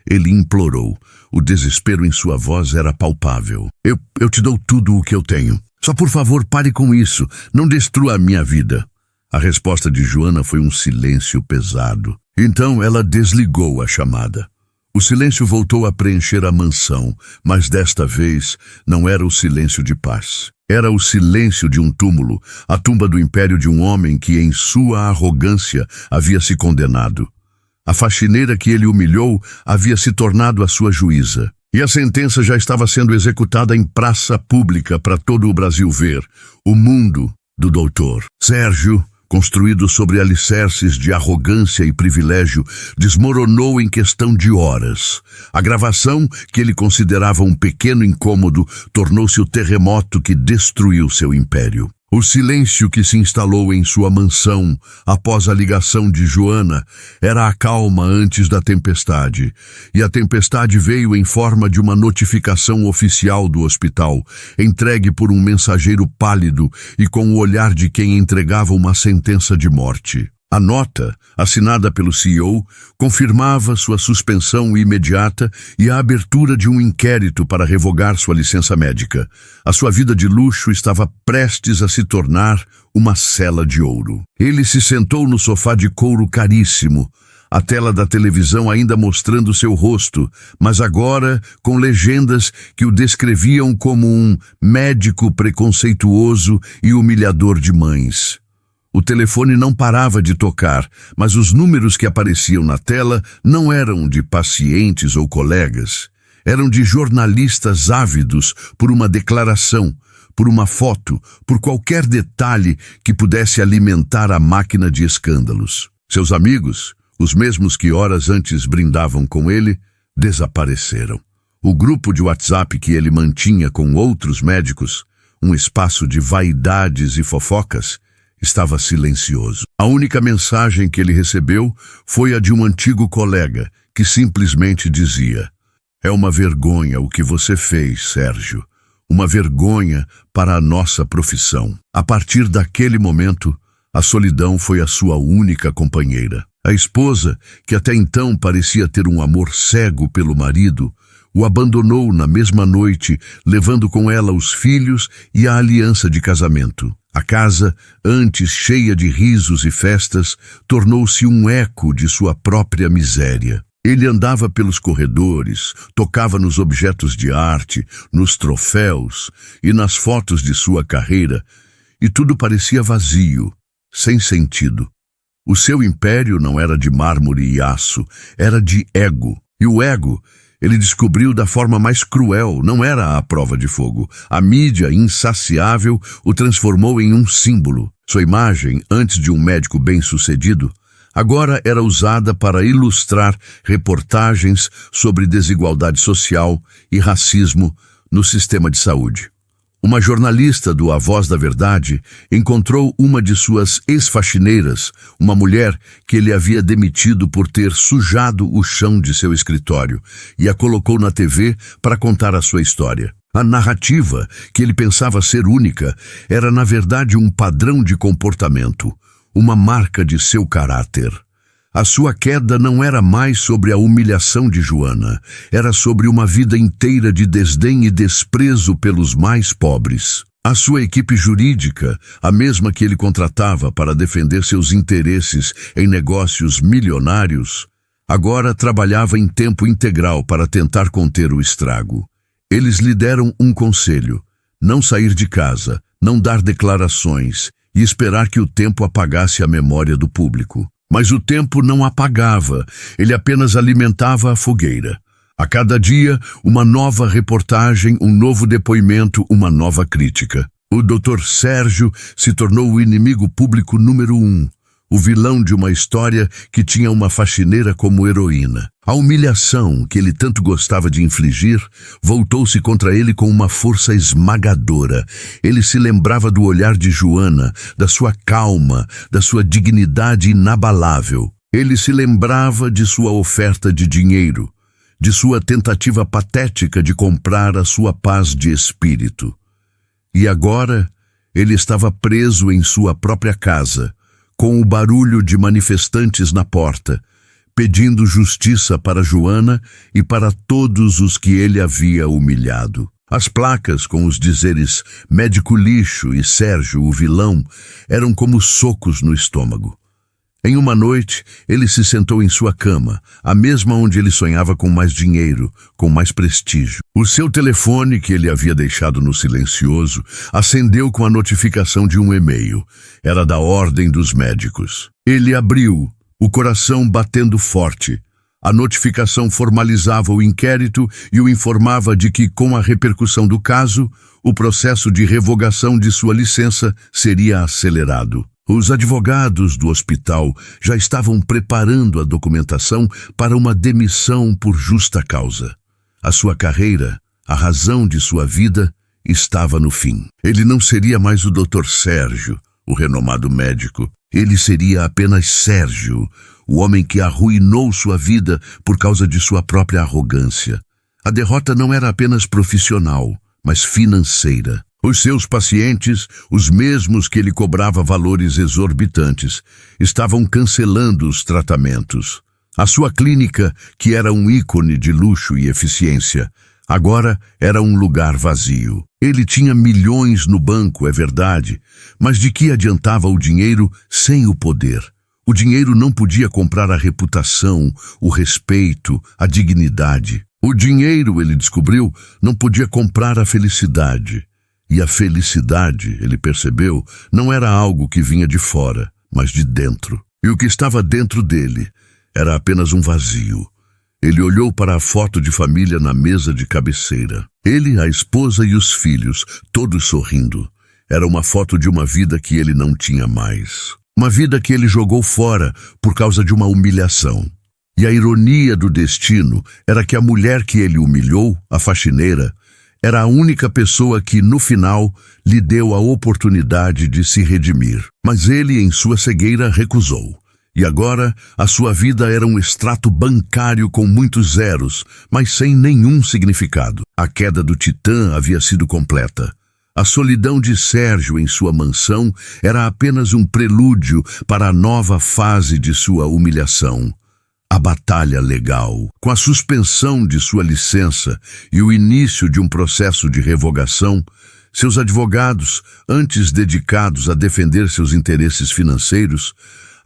Ele implorou. O desespero em sua voz era palpável. Eu te dou tudo o que eu tenho. Só por favor, pare com isso. Não destrua a minha vida. A resposta de Joana foi um silêncio pesado. Então ela desligou a chamada. O silêncio voltou a preencher a mansão, mas desta vez não era o silêncio de paz. Era o silêncio de um túmulo, a tumba do império de um homem que, em sua arrogância, havia se condenado. A faxineira que ele humilhou havia se tornado a sua juíza. E a sentença já estava sendo executada em praça pública para todo o Brasil ver. O mundo do doutor Sérgio, construído sobre alicerces de arrogância e privilégio, desmoronou em questão de horas. A gravação, que ele considerava um pequeno incômodo, tornou-se o terremoto que destruiu seu império. O silêncio que se instalou em sua mansão após a ligação de Joana era a calma antes da tempestade, e a tempestade veio em forma de uma notificação oficial do hospital, entregue por um mensageiro pálido e com o olhar de quem entregava uma sentença de morte. A nota, assinada pelo CEO, confirmava sua suspensão imediata e a abertura de um inquérito para revogar sua licença médica. A sua vida de luxo estava prestes a se tornar uma cela de ouro. Ele se sentou no sofá de couro caríssimo, a tela da televisão ainda mostrando seu rosto, mas agora com legendas que o descreviam como um médico preconceituoso e humilhador de mães. O telefone não parava de tocar, mas os números que apareciam na tela não eram de pacientes ou colegas. Eram de jornalistas ávidos por uma declaração, por uma foto, por qualquer detalhe que pudesse alimentar a máquina de escândalos. Seus amigos, os mesmos que horas antes brindavam com ele, desapareceram. O grupo de WhatsApp que ele mantinha com outros médicos, um espaço de vaidades e fofocas, estava silencioso. A única mensagem que ele recebeu foi a de um antigo colega, que simplesmente dizia: "É uma vergonha o que você fez, Sérgio. Uma vergonha para a nossa profissão." A partir daquele momento, a solidão foi a sua única companheira. A esposa, que até então parecia ter um amor cego pelo marido, o abandonou na mesma noite, levando com ela os filhos e a aliança de casamento. A casa, antes cheia de risos e festas, tornou-se um eco de sua própria miséria. Ele andava pelos corredores, tocava nos objetos de arte, nos troféus e nas fotos de sua carreira, e tudo parecia vazio, sem sentido. O seu império não era de mármore e aço, era de ego. E o ego, ele descobriu da forma mais cruel, não era a prova de fogo. A mídia insaciável o transformou em um símbolo. Sua imagem, antes de um médico bem-sucedido, agora era usada para ilustrar reportagens sobre desigualdade social e racismo no sistema de saúde. Uma jornalista do A Voz da Verdade encontrou uma de suas ex-faxineiras, uma mulher que ele havia demitido por ter sujado o chão de seu escritório, e a colocou na TV para contar a sua história. A narrativa, que ele pensava ser única, era na verdade um padrão de comportamento, uma marca de seu caráter. A sua queda não era mais sobre a humilhação de Joana, era sobre uma vida inteira de desdém e desprezo pelos mais pobres. A sua equipe jurídica, a mesma que ele contratava para defender seus interesses em negócios milionários, agora trabalhava em tempo integral para tentar conter o estrago. Eles lhe deram um conselho: não sair de casa, não dar declarações e esperar que o tempo apagasse a memória do público. Mas o tempo não apagava, ele apenas alimentava a fogueira. A cada dia, uma nova reportagem, um novo depoimento, uma nova crítica. O Dr. Sérgio se tornou o inimigo público número 1, o vilão de uma história que tinha uma faxineira como heroína. A humilhação que ele tanto gostava de infligir voltou-se contra ele com uma força esmagadora. Ele se lembrava do olhar de Joana, da sua calma, da sua dignidade inabalável. Ele se lembrava de sua oferta de dinheiro, de sua tentativa patética de comprar a sua paz de espírito. E agora ele estava preso em sua própria casa, com o barulho de manifestantes na porta, pedindo justiça para Joana e para todos os que ele havia humilhado. As placas com os dizeres médico lixo e Sérgio o vilão eram como socos no estômago. Em uma noite, ele se sentou em sua cama, a mesma onde ele sonhava com mais dinheiro, com mais prestígio. O seu telefone, que ele havia deixado no silencioso, acendeu com a notificação de um e-mail. Era da Ordem dos Médicos. Ele abriu, o coração batendo forte. A notificação formalizava o inquérito e o informava de que, com a repercussão do caso, o processo de revogação de sua licença seria acelerado. Os advogados do hospital já estavam preparando a documentação para uma demissão por justa causa. A sua carreira, a razão de sua vida, estava no fim. Ele não seria mais o Dr. Sérgio, o renomado médico. Ele seria apenas Sérgio, o homem que arruinou sua vida por causa de sua própria arrogância. A derrota não era apenas profissional, mas financeira. Os seus pacientes, os mesmos que ele cobrava valores exorbitantes, estavam cancelando os tratamentos. A sua clínica, que era um ícone de luxo e eficiência, agora era um lugar vazio. Ele tinha milhões no banco, é verdade, mas de que adiantava o dinheiro sem o poder? O dinheiro não podia comprar a reputação, o respeito, a dignidade. O dinheiro, ele descobriu, não podia comprar a felicidade. E a felicidade, ele percebeu, não era algo que vinha de fora, mas de dentro. E o que estava dentro dele era apenas um vazio. Ele olhou para a foto de família na mesa de cabeceira. Ele, a esposa e os filhos, todos sorrindo. Era uma foto de uma vida que ele não tinha mais. Uma vida que ele jogou fora por causa de uma humilhação. E a ironia do destino era que a mulher que ele humilhou, a faxineira, era a única pessoa que, no final, lhe deu a oportunidade de se redimir. Mas ele, em sua cegueira, recusou. E agora, a sua vida era um extrato bancário com muitos zeros, mas sem nenhum significado. A queda do Titã havia sido completa. A solidão de Sérgio em sua mansão era apenas um prelúdio para a nova fase de sua humilhação. A batalha legal, com a suspensão de sua licença e o início de um processo de revogação, seus advogados, antes dedicados a defender seus interesses financeiros,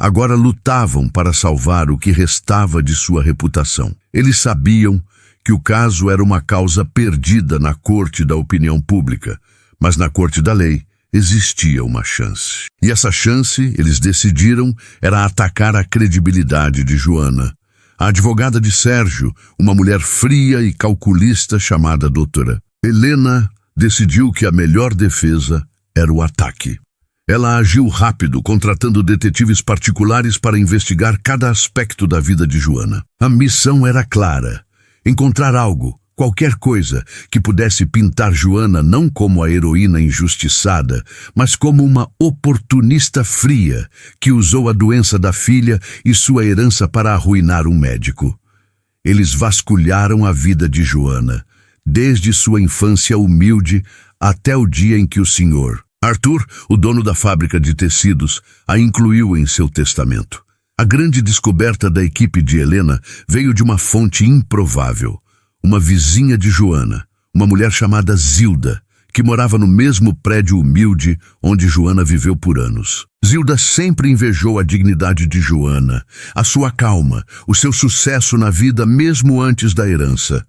agora lutavam para salvar o que restava de sua reputação. Eles sabiam que o caso era uma causa perdida na corte da opinião pública, mas na corte da lei existia uma chance. E essa chance, eles decidiram, era atacar a credibilidade de Joana. A advogada de Sérgio, uma mulher fria e calculista chamada doutora Helena, decidiu que a melhor defesa era o ataque. Ela agiu rápido, contratando detetives particulares para investigar cada aspecto da vida de Joana. A missão era clara: encontrar algo, qualquer coisa, que pudesse pintar Joana não como a heroína injustiçada, mas como uma oportunista fria que usou a doença da filha e sua herança para arruinar um médico. Eles vasculharam a vida de Joana, desde sua infância humilde até o dia em que o senhor Arthur, o dono da fábrica de tecidos, a incluiu em seu testamento. A grande descoberta da equipe de Helena veio de uma fonte improvável. Uma vizinha de Joana, uma mulher chamada Zilda, que morava no mesmo prédio humilde onde Joana viveu por anos. Zilda sempre invejou a dignidade de Joana, a sua calma, o seu sucesso na vida mesmo antes da herança.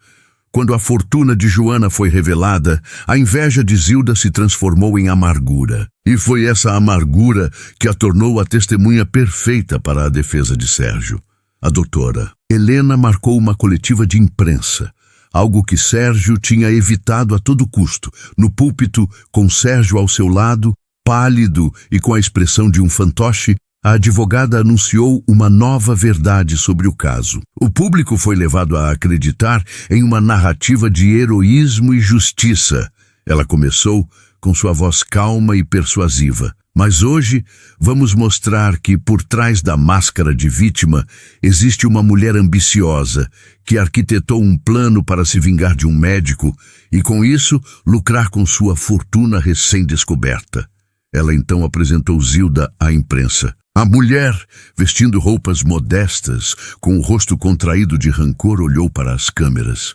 Quando a fortuna de Joana foi revelada, a inveja de Zilda se transformou em amargura. E foi essa amargura que a tornou a testemunha perfeita para a defesa de Sérgio. A doutora Helena marcou uma coletiva de imprensa, algo que Sérgio tinha evitado a todo custo, no púlpito, com Sérgio ao seu lado, pálido e com a expressão de um fantoche. A advogada anunciou uma nova verdade sobre o caso. O público foi levado a acreditar em uma narrativa de heroísmo e justiça. Ela começou com sua voz calma e persuasiva. Mas hoje vamos mostrar que por trás da máscara de vítima existe uma mulher ambiciosa que arquitetou um plano para se vingar de um médico e com isso lucrar com sua fortuna recém-descoberta. Ela então apresentou Zilda à imprensa. A mulher, vestindo roupas modestas, com o rosto contraído de rancor, olhou para as câmeras.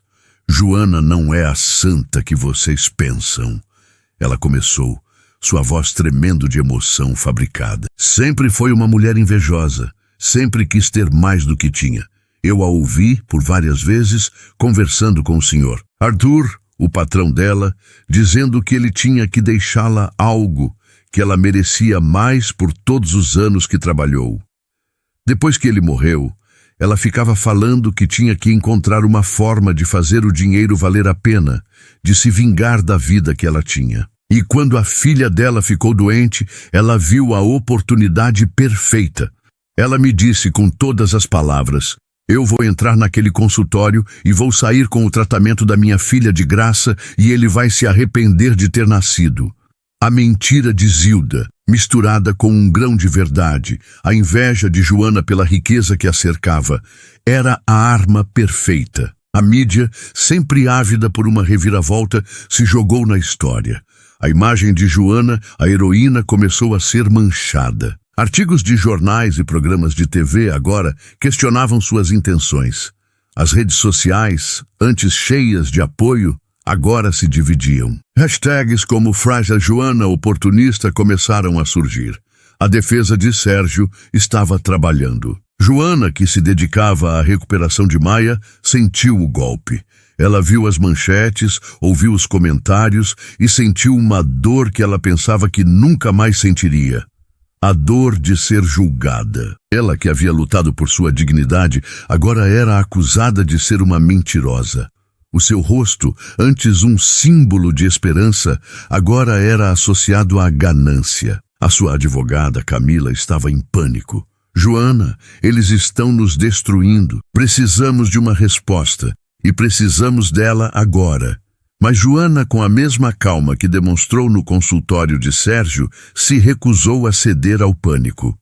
Joana não é a santa que vocês pensam. Ela começou, sua voz tremendo de emoção fabricada. Sempre foi uma mulher invejosa, sempre quis ter mais do que tinha. Eu a ouvi, por várias vezes, conversando com o senhor Arthur, o patrão dela, dizendo que ele tinha que deixá-la algo, que ela merecia mais por todos os anos que trabalhou. Depois que ele morreu, ela ficava falando que tinha que encontrar uma forma de fazer o dinheiro valer a pena, de se vingar da vida que ela tinha. E quando a filha dela ficou doente, ela viu a oportunidade perfeita. Ela me disse com todas as palavras: eu vou entrar naquele consultório e vou sair com o tratamento da minha filha de graça e ele vai se arrepender de ter nascido. A mentira de Zilda, misturada com um grão de verdade, a inveja de Joana pela riqueza que a cercava, era a arma perfeita. A mídia, sempre ávida por uma reviravolta, se jogou na história. A imagem de Joana, a heroína, começou a ser manchada. Artigos de jornais e programas de TV agora questionavam suas intenções. As redes sociais, antes cheias de apoio, agora se dividiam. Hashtags como Frágil Joana oportunista começaram a surgir. A defesa de Sérgio estava trabalhando. Joana, que se dedicava à recuperação de Maia, sentiu o golpe. Ela viu as manchetes, ouviu os comentários e sentiu uma dor que ela pensava que nunca mais sentiria. A dor de ser julgada. Ela, que havia lutado por sua dignidade, agora era acusada de ser uma mentirosa. O seu rosto, antes um símbolo de esperança, agora era associado à ganância. A sua advogada, Camila, estava em pânico. Joana, eles estão nos destruindo. Precisamos de uma resposta. E precisamos dela agora. Mas Joana, com a mesma calma que demonstrou no consultório de Sérgio, se recusou a ceder ao pânico.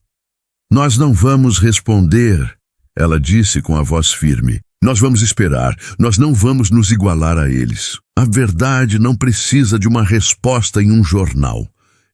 Nós não vamos responder, ela disse com a voz firme. Nós vamos esperar, nós não vamos nos igualar a eles. A verdade não precisa de uma resposta em um jornal.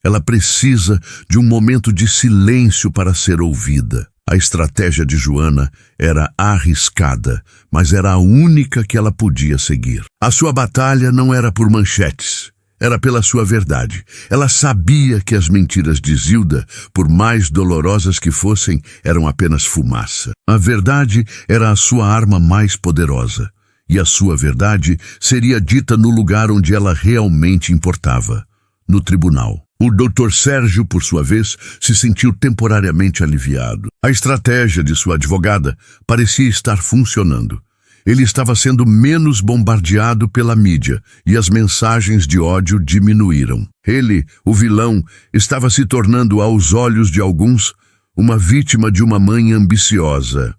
Ela precisa de um momento de silêncio para ser ouvida. A estratégia de Joana era arriscada, mas era a única que ela podia seguir. A sua batalha não era por manchetes, era pela sua verdade. Ela sabia que as mentiras de Zilda, por mais dolorosas que fossem, eram apenas fumaça. A verdade era a sua arma mais poderosa, e a sua verdade seria dita no lugar onde ela realmente importava, no tribunal. O Dr. Sérgio, por sua vez, se sentiu temporariamente aliviado. A estratégia de sua advogada parecia estar funcionando. Ele estava sendo menos bombardeado pela mídia e as mensagens de ódio diminuíram. Ele, o vilão, estava se tornando, aos olhos de alguns, uma vítima de uma mãe ambiciosa.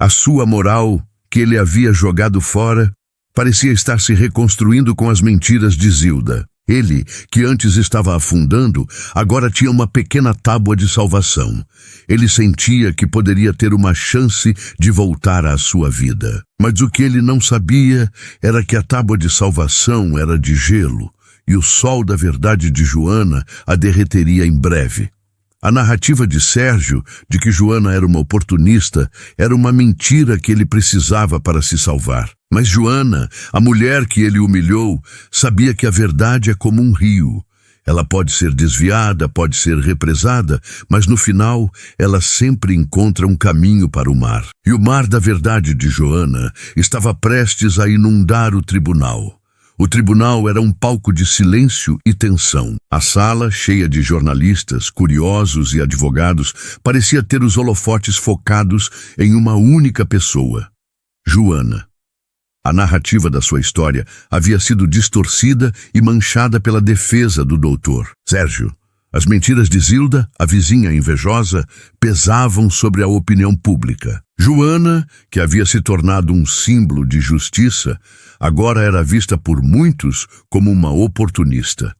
A sua moral, que ele havia jogado fora, parecia estar se reconstruindo com as mentiras de Zilda. Ele, que antes estava afundando, agora tinha uma pequena tábua de salvação. Ele sentia que poderia ter uma chance de voltar à sua vida. Mas o que ele não sabia era que a tábua de salvação era de gelo, e o sol da verdade de Joana a derreteria em breve. A narrativa de Sérgio, de que Joana era uma oportunista, era uma mentira que ele precisava para se salvar. Mas Joana, a mulher que ele humilhou, sabia que a verdade é como um rio. Ela pode ser desviada, pode ser represada, mas no final ela sempre encontra um caminho para o mar. E o mar da verdade de Joana estava prestes a inundar o tribunal. O tribunal era um palco de silêncio e tensão. A sala, cheia de jornalistas, curiosos e advogados, parecia ter os holofotes focados em uma única pessoa: Joana. A narrativa da sua história havia sido distorcida e manchada pela defesa do doutor Sérgio. As mentiras de Zilda, a vizinha invejosa, pesavam sobre a opinião pública. Joana, que havia se tornado um símbolo de justiça, agora era vista por muitos como uma oportunista.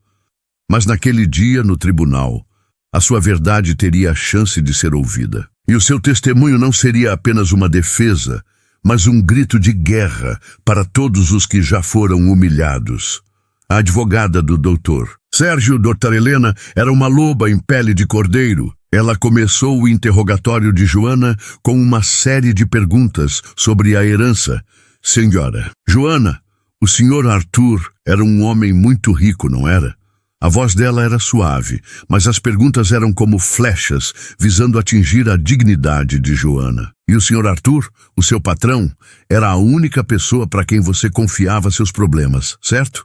Mas naquele dia, no tribunal, a sua verdade teria a chance de ser ouvida. E o seu testemunho não seria apenas uma defesa, mas um grito de guerra para todos os que já foram humilhados. A advogada do doutor Sérgio, doutora Helena, era uma loba em pele de cordeiro. Ela começou o interrogatório de Joana com uma série de perguntas sobre a herança. Senhora, Joana, o senhor Arthur era um homem muito rico, não era? A voz dela era suave, mas as perguntas eram como flechas, visando atingir a dignidade de Joana. E o senhor Arthur, o seu patrão, era a única pessoa para quem você confiava seus problemas, certo?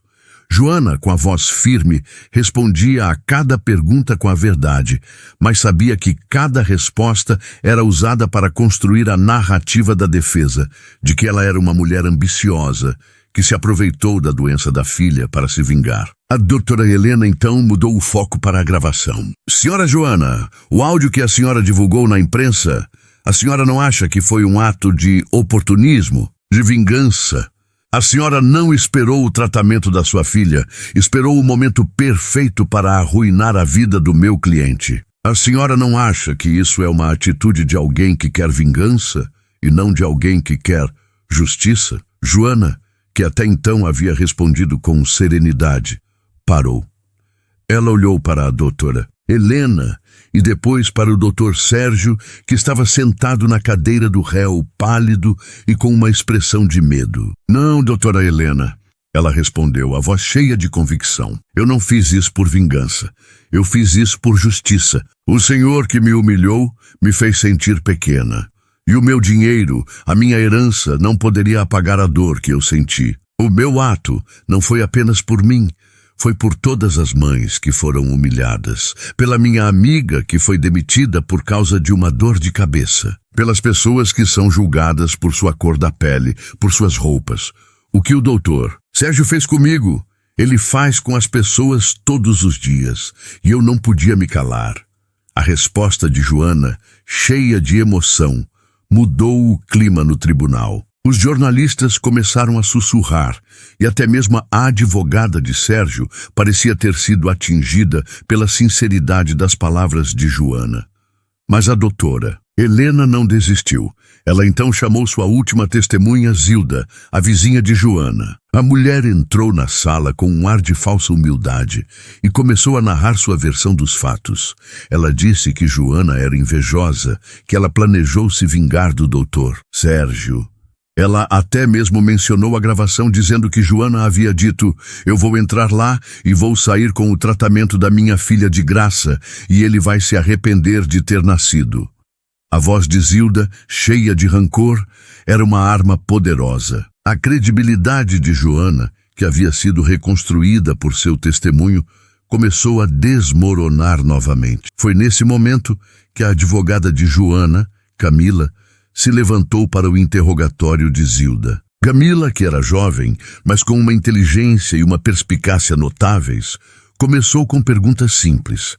Joana, com a voz firme, respondia a cada pergunta com a verdade, mas sabia que cada resposta era usada para construir a narrativa da defesa, de que ela era uma mulher ambiciosa, que se aproveitou da doença da filha para se vingar. A doutora Helena, então, mudou o foco para a gravação. Senhora Joana, o áudio que a senhora divulgou na imprensa, a senhora não acha que foi um ato de oportunismo, de vingança? A senhora não esperou o tratamento da sua filha, esperou o momento perfeito para arruinar a vida do meu cliente. A senhora não acha que isso é uma atitude de alguém que quer vingança e não de alguém que quer justiça? Joana, que até então havia respondido com serenidade, parou. Ela olhou para a doutora Helena e depois para o doutor Sérgio, que estava sentado na cadeira do réu, pálido e com uma expressão de medo. Não, doutora Helena, ela respondeu, a voz cheia de convicção. Eu não fiz isso por vingança. Eu fiz isso por justiça. O senhor que me humilhou me fez sentir pequena. E o meu dinheiro, a minha herança, não poderia apagar a dor que eu senti. O meu ato não foi apenas por mim, foi por todas as mães que foram humilhadas, pela minha amiga que foi demitida por causa de uma dor de cabeça, pelas pessoas que são julgadas por sua cor da pele, por suas roupas. O que o doutor Sérgio fez comigo, ele faz com as pessoas todos os dias, e eu não podia me calar. A resposta de Joana, cheia de emoção, mudou o clima no tribunal. Os jornalistas começaram a sussurrar, e até mesmo a advogada de Sérgio parecia ter sido atingida pela sinceridade das palavras de Joana. Mas a doutora Helena não desistiu. Ela então chamou sua última testemunha, Zilda, a vizinha de Joana. A mulher entrou na sala com um ar de falsa humildade e começou a narrar sua versão dos fatos. Ela disse que Joana era invejosa, que ela planejou se vingar do doutor Sérgio. Ela até mesmo mencionou a gravação dizendo que Joana havia dito: eu vou entrar lá e vou sair com o tratamento da minha filha de graça e ele vai se arrepender de ter nascido. A voz de Zilda, cheia de rancor, era uma arma poderosa. A credibilidade de Joana, que havia sido reconstruída por seu testemunho, começou a desmoronar novamente. Foi nesse momento que a advogada de Joana, Camila, se levantou para o interrogatório de Zilda. Camila, que era jovem, mas com uma inteligência e uma perspicácia notáveis, começou com perguntas simples.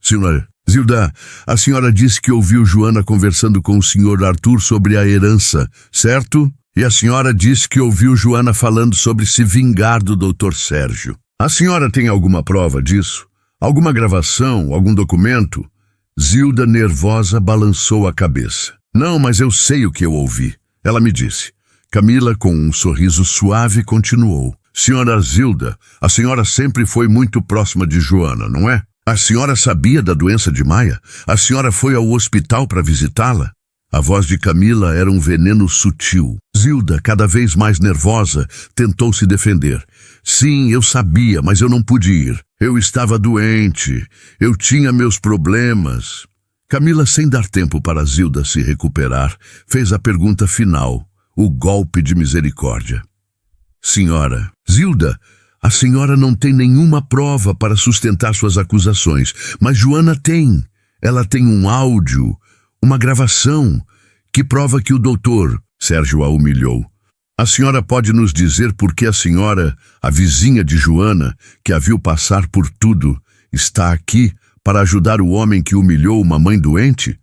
Senhora Zilda, a senhora disse que ouviu Joana conversando com o senhor Arthur sobre a herança, certo? E a senhora disse que ouviu Joana falando sobre se vingar do doutor Sérgio. A senhora tem alguma prova disso? Alguma gravação? Algum documento? Zilda, nervosa, balançou a cabeça. Não, mas eu sei o que eu ouvi. Ela me disse. Camila, com um sorriso suave, continuou. Senhora Zilda, a senhora sempre foi muito próxima de Joana, não é? A senhora sabia da doença de Maia? A senhora foi ao hospital para visitá-la? A voz de Camila era um veneno sutil. Zilda, cada vez mais nervosa, tentou se defender. Sim, eu sabia, mas eu não pude ir. Eu estava doente. Eu tinha meus problemas. Camila, sem dar tempo para Zilda se recuperar, fez a pergunta final, o golpe de misericórdia. Senhora, Zilda, a senhora não tem nenhuma prova para sustentar suas acusações, mas Joana tem. Ela tem um áudio, uma gravação, que prova que o doutor Sérgio a humilhou. A senhora pode nos dizer por que a senhora, a vizinha de Joana, que a viu passar por tudo, está aqui para ajudar o homem que humilhou uma mãe doente?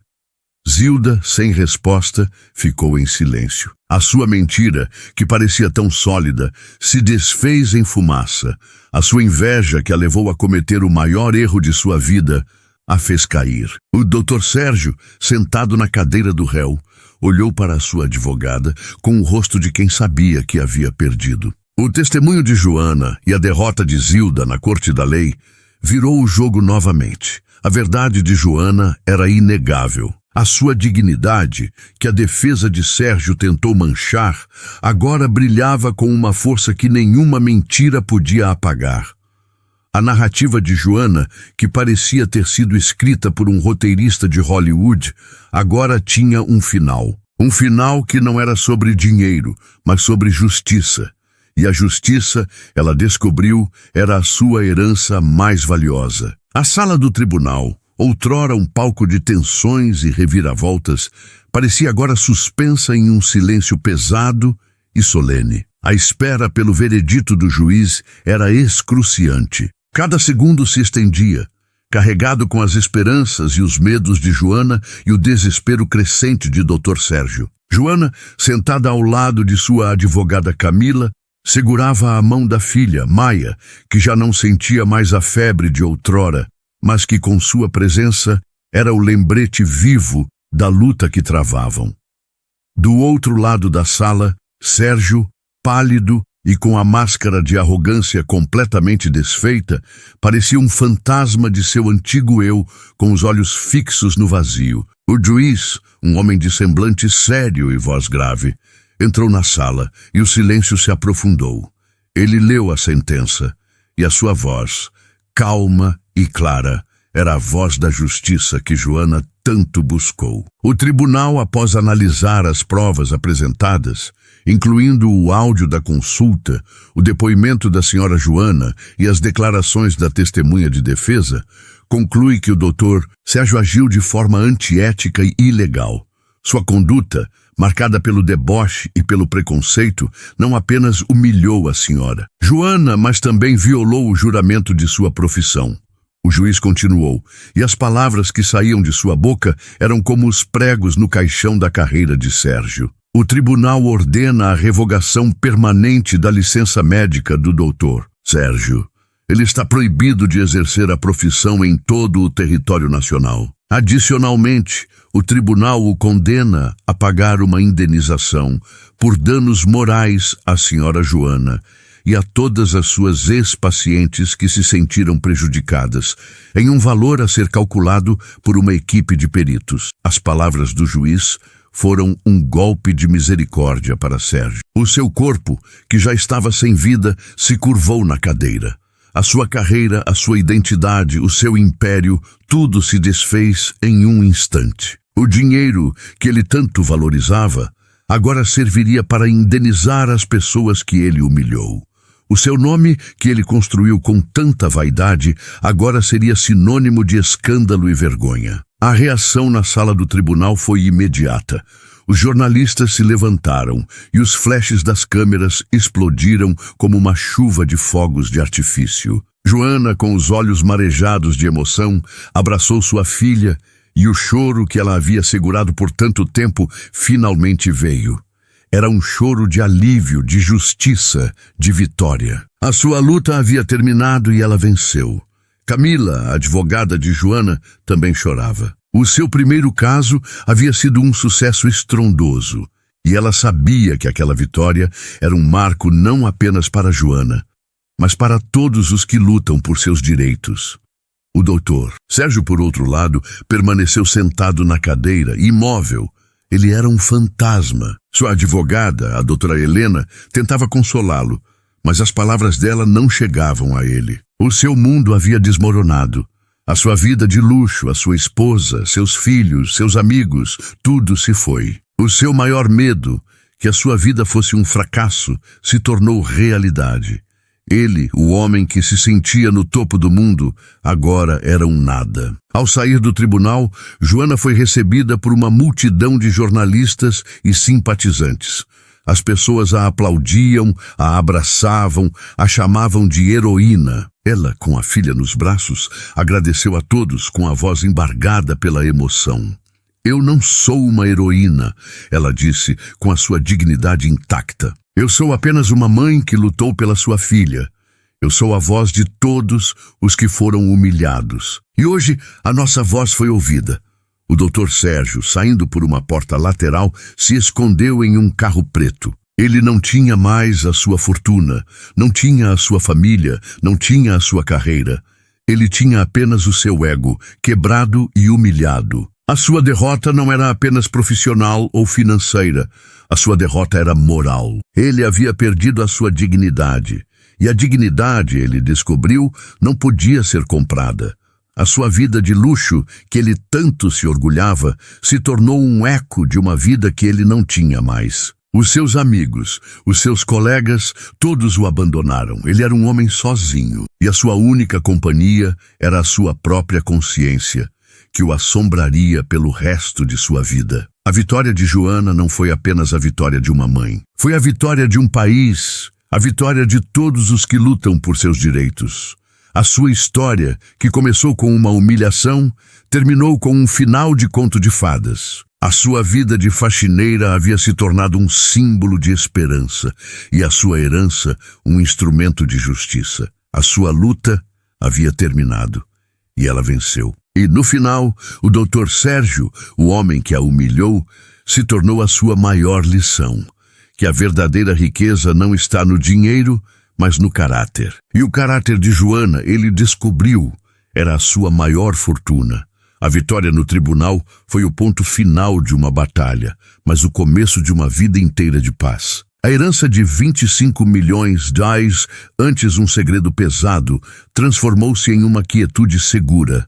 Zilda, sem resposta, ficou em silêncio. A sua mentira, que parecia tão sólida, se desfez em fumaça. A sua inveja, que a levou a cometer o maior erro de sua vida, a fez cair. O doutor Sérgio, sentado na cadeira do réu, olhou para a sua advogada com o rosto de quem sabia que havia perdido. O testemunho de Joana e a derrota de Zilda na corte da lei virou o jogo novamente. A verdade de Joana era inegável. A sua dignidade, que a defesa de Sérgio tentou manchar, agora brilhava com uma força que nenhuma mentira podia apagar. A narrativa de Joana, que parecia ter sido escrita por um roteirista de Hollywood, agora tinha um final. Um final que não era sobre dinheiro, mas sobre justiça. E a justiça, ela descobriu, era a sua herança mais valiosa. A sala do tribunal, outrora um palco de tensões e reviravoltas, parecia agora suspensa em um silêncio pesado e solene. A espera pelo veredito do juiz era excruciante. Cada segundo se estendia, carregado com as esperanças e os medos de Joana e o desespero crescente de Dr. Sérgio. Joana, sentada ao lado de sua advogada Camila, segurava a mão da filha, Maia, que já não sentia mais a febre de outrora, mas que com sua presença era o lembrete vivo da luta que travavam. Do outro lado da sala, Sérgio, pálido e com a máscara de arrogância completamente desfeita, parecia um fantasma de seu antigo eu, com os olhos fixos no vazio. O juiz, um homem de semblante sério e voz grave, entrou na sala e o silêncio se aprofundou. Ele leu a sentença e a sua voz, calma e clara, era a voz da justiça que Joana tanto buscou. O tribunal, após analisar as provas apresentadas, incluindo o áudio da consulta, o depoimento da senhora Joana e as declarações da testemunha de defesa, conclui que o doutor Sérgio agiu de forma antiética e ilegal. Sua conduta, marcada pelo deboche e pelo preconceito, não apenas humilhou a senhora Joana, mas também violou o juramento de sua profissão. O juiz continuou, e as palavras que saíam de sua boca eram como os pregos no caixão da carreira de Sérgio. O tribunal ordena a revogação permanente da licença médica do doutor Sérgio. Ele está proibido de exercer a profissão em todo o território nacional. Adicionalmente, o tribunal o condena a pagar uma indenização por danos morais à senhora Joana e a todas as suas ex-pacientes que se sentiram prejudicadas, em um valor a ser calculado por uma equipe de peritos. As palavras do juiz foram um golpe de misericórdia para Sérgio. O seu corpo, que já estava sem vida, se curvou na cadeira. A sua carreira, a sua identidade, o seu império, tudo se desfez em um instante. O dinheiro que ele tanto valorizava, agora serviria para indenizar as pessoas que ele humilhou. O seu nome, que ele construiu com tanta vaidade, agora seria sinônimo de escândalo e vergonha. A reação na sala do tribunal foi imediata. Os jornalistas se levantaram e os flashes das câmeras explodiram como uma chuva de fogos de artifício. Joana, com os olhos marejados de emoção, abraçou sua filha e o choro que ela havia segurado por tanto tempo finalmente veio. Era um choro de alívio, de justiça, de vitória. A sua luta havia terminado e ela venceu. Camila, a advogada de Joana, também chorava. O seu primeiro caso havia sido um sucesso estrondoso, e ela sabia que aquela vitória era um marco não apenas para Joana, mas para todos os que lutam por seus direitos. O doutor Sérgio, por outro lado, permaneceu sentado na cadeira, imóvel. Ele era um fantasma. Sua advogada, a doutora Helena, tentava consolá-lo, mas as palavras dela não chegavam a ele. O seu mundo havia desmoronado. A sua vida de luxo, a sua esposa, seus filhos, seus amigos, tudo se foi. O seu maior medo, que a sua vida fosse um fracasso, se tornou realidade. Ele, o homem que se sentia no topo do mundo, agora era um nada. Ao sair do tribunal, Joana foi recebida por uma multidão de jornalistas e simpatizantes. As pessoas a aplaudiam, a abraçavam, a chamavam de heroína. Ela, com a filha nos braços, agradeceu a todos com a voz embargada pela emoção. "Eu não sou uma heroína", ela disse, com a sua dignidade intacta. "Eu sou apenas uma mãe que lutou pela sua filha. Eu sou a voz de todos os que foram humilhados. E hoje a nossa voz foi ouvida." O doutor Sérgio, saindo por uma porta lateral, se escondeu em um carro preto. Ele não tinha mais a sua fortuna, não tinha a sua família, não tinha a sua carreira. Ele tinha apenas o seu ego, quebrado e humilhado. A sua derrota não era apenas profissional ou financeira. A sua derrota era moral. Ele havia perdido a sua dignidade. E a dignidade, ele descobriu, não podia ser comprada. A sua vida de luxo, que ele tanto se orgulhava, se tornou um eco de uma vida que ele não tinha mais. Os seus amigos, os seus colegas, todos o abandonaram. Ele era um homem sozinho. E a sua única companhia era a sua própria consciência, que o assombraria pelo resto de sua vida. A vitória de Joana não foi apenas a vitória de uma mãe. Foi a vitória de um país, a vitória de todos os que lutam por seus direitos. A sua história, que começou com uma humilhação, terminou com um final de conto de fadas. A sua vida de faxineira havia se tornado um símbolo de esperança e a sua herança um instrumento de justiça. A sua luta havia terminado e ela venceu. E no final, o Dr. Sérgio, o homem que a humilhou, se tornou a sua maior lição, que a verdadeira riqueza não está no dinheiro, mas no caráter. E o caráter de Joana, ele descobriu, era a sua maior fortuna. A vitória no tribunal foi o ponto final de uma batalha, mas o começo de uma vida inteira de paz. A herança de 25 milhões de reais, antes um segredo pesado, transformou-se em uma quietude segura.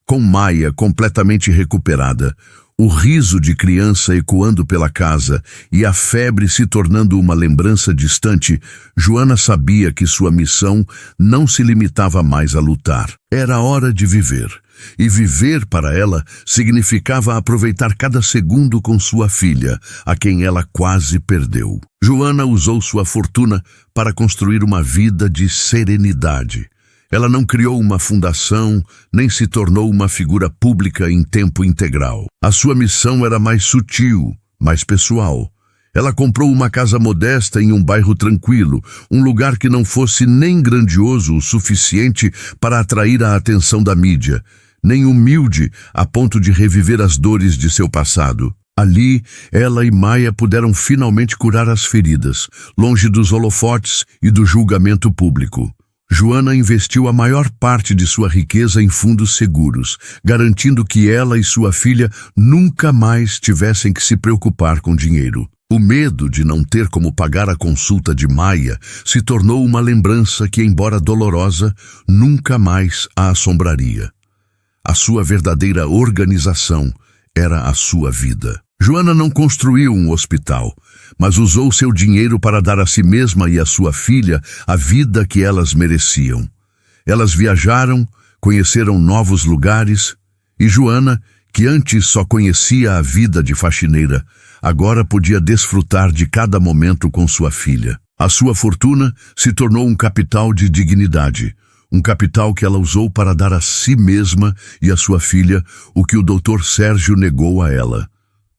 Com Maia completamente recuperada, o riso de criança ecoando pela casa e a febre se tornando uma lembrança distante, Joana sabia que sua missão não se limitava mais a lutar. Era hora de viver. E viver para ela significava aproveitar cada segundo com sua filha, a quem ela quase perdeu. Joana usou sua fortuna para construir uma vida de serenidade. Ela não criou uma fundação, nem se tornou uma figura pública em tempo integral. A sua missão era mais sutil, mais pessoal. Ela comprou uma casa modesta em um bairro tranquilo, um lugar que não fosse nem grandioso o suficiente para atrair a atenção da mídia, nem humilde a ponto de reviver as dores de seu passado. Ali, ela e Maia puderam finalmente curar as feridas, longe dos holofotes e do julgamento público. Joana investiu a maior parte de sua riqueza em fundos seguros, garantindo que ela e sua filha nunca mais tivessem que se preocupar com dinheiro. O medo de não ter como pagar a consulta de Maia se tornou uma lembrança que, embora dolorosa, nunca mais a assombraria. A sua verdadeira organização era a sua vida. Joana não construiu um hospital, mas usou seu dinheiro para dar a si mesma e a sua filha a vida que elas mereciam. Elas viajaram, conheceram novos lugares, e Joana, que antes só conhecia a vida de faxineira, agora podia desfrutar de cada momento com sua filha. A sua fortuna se tornou um capital de dignidade, um capital que ela usou para dar a si mesma e a sua filha o que o Dr. Sérgio negou a ela.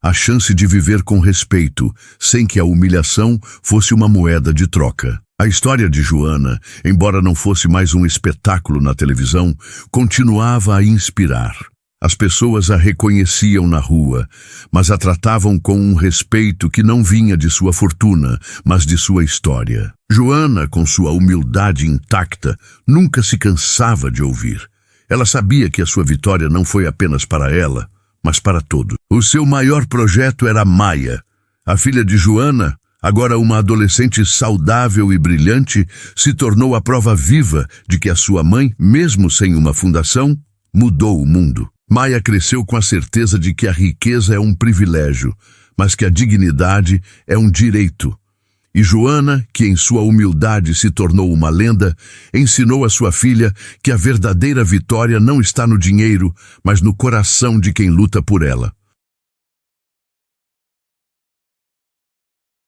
A chance de viver com respeito, sem que a humilhação fosse uma moeda de troca. A história de Joana, embora não fosse mais um espetáculo na televisão, continuava a inspirar. As pessoas a reconheciam na rua, mas a tratavam com um respeito que não vinha de sua fortuna, mas de sua história. Joana, com sua humildade intacta, nunca se cansava de ouvir. Ela sabia que a sua vitória não foi apenas para ela, mas para todos. O seu maior projeto era Maia. A filha de Joana, agora uma adolescente saudável e brilhante, se tornou a prova viva de que a sua mãe, mesmo sem uma fundação, mudou o mundo. Maia cresceu com a certeza de que a riqueza é um privilégio, mas que a dignidade é um direito. E Joana, que em sua humildade se tornou uma lenda, ensinou a sua filha que a verdadeira vitória não está no dinheiro, mas no coração de quem luta por ela.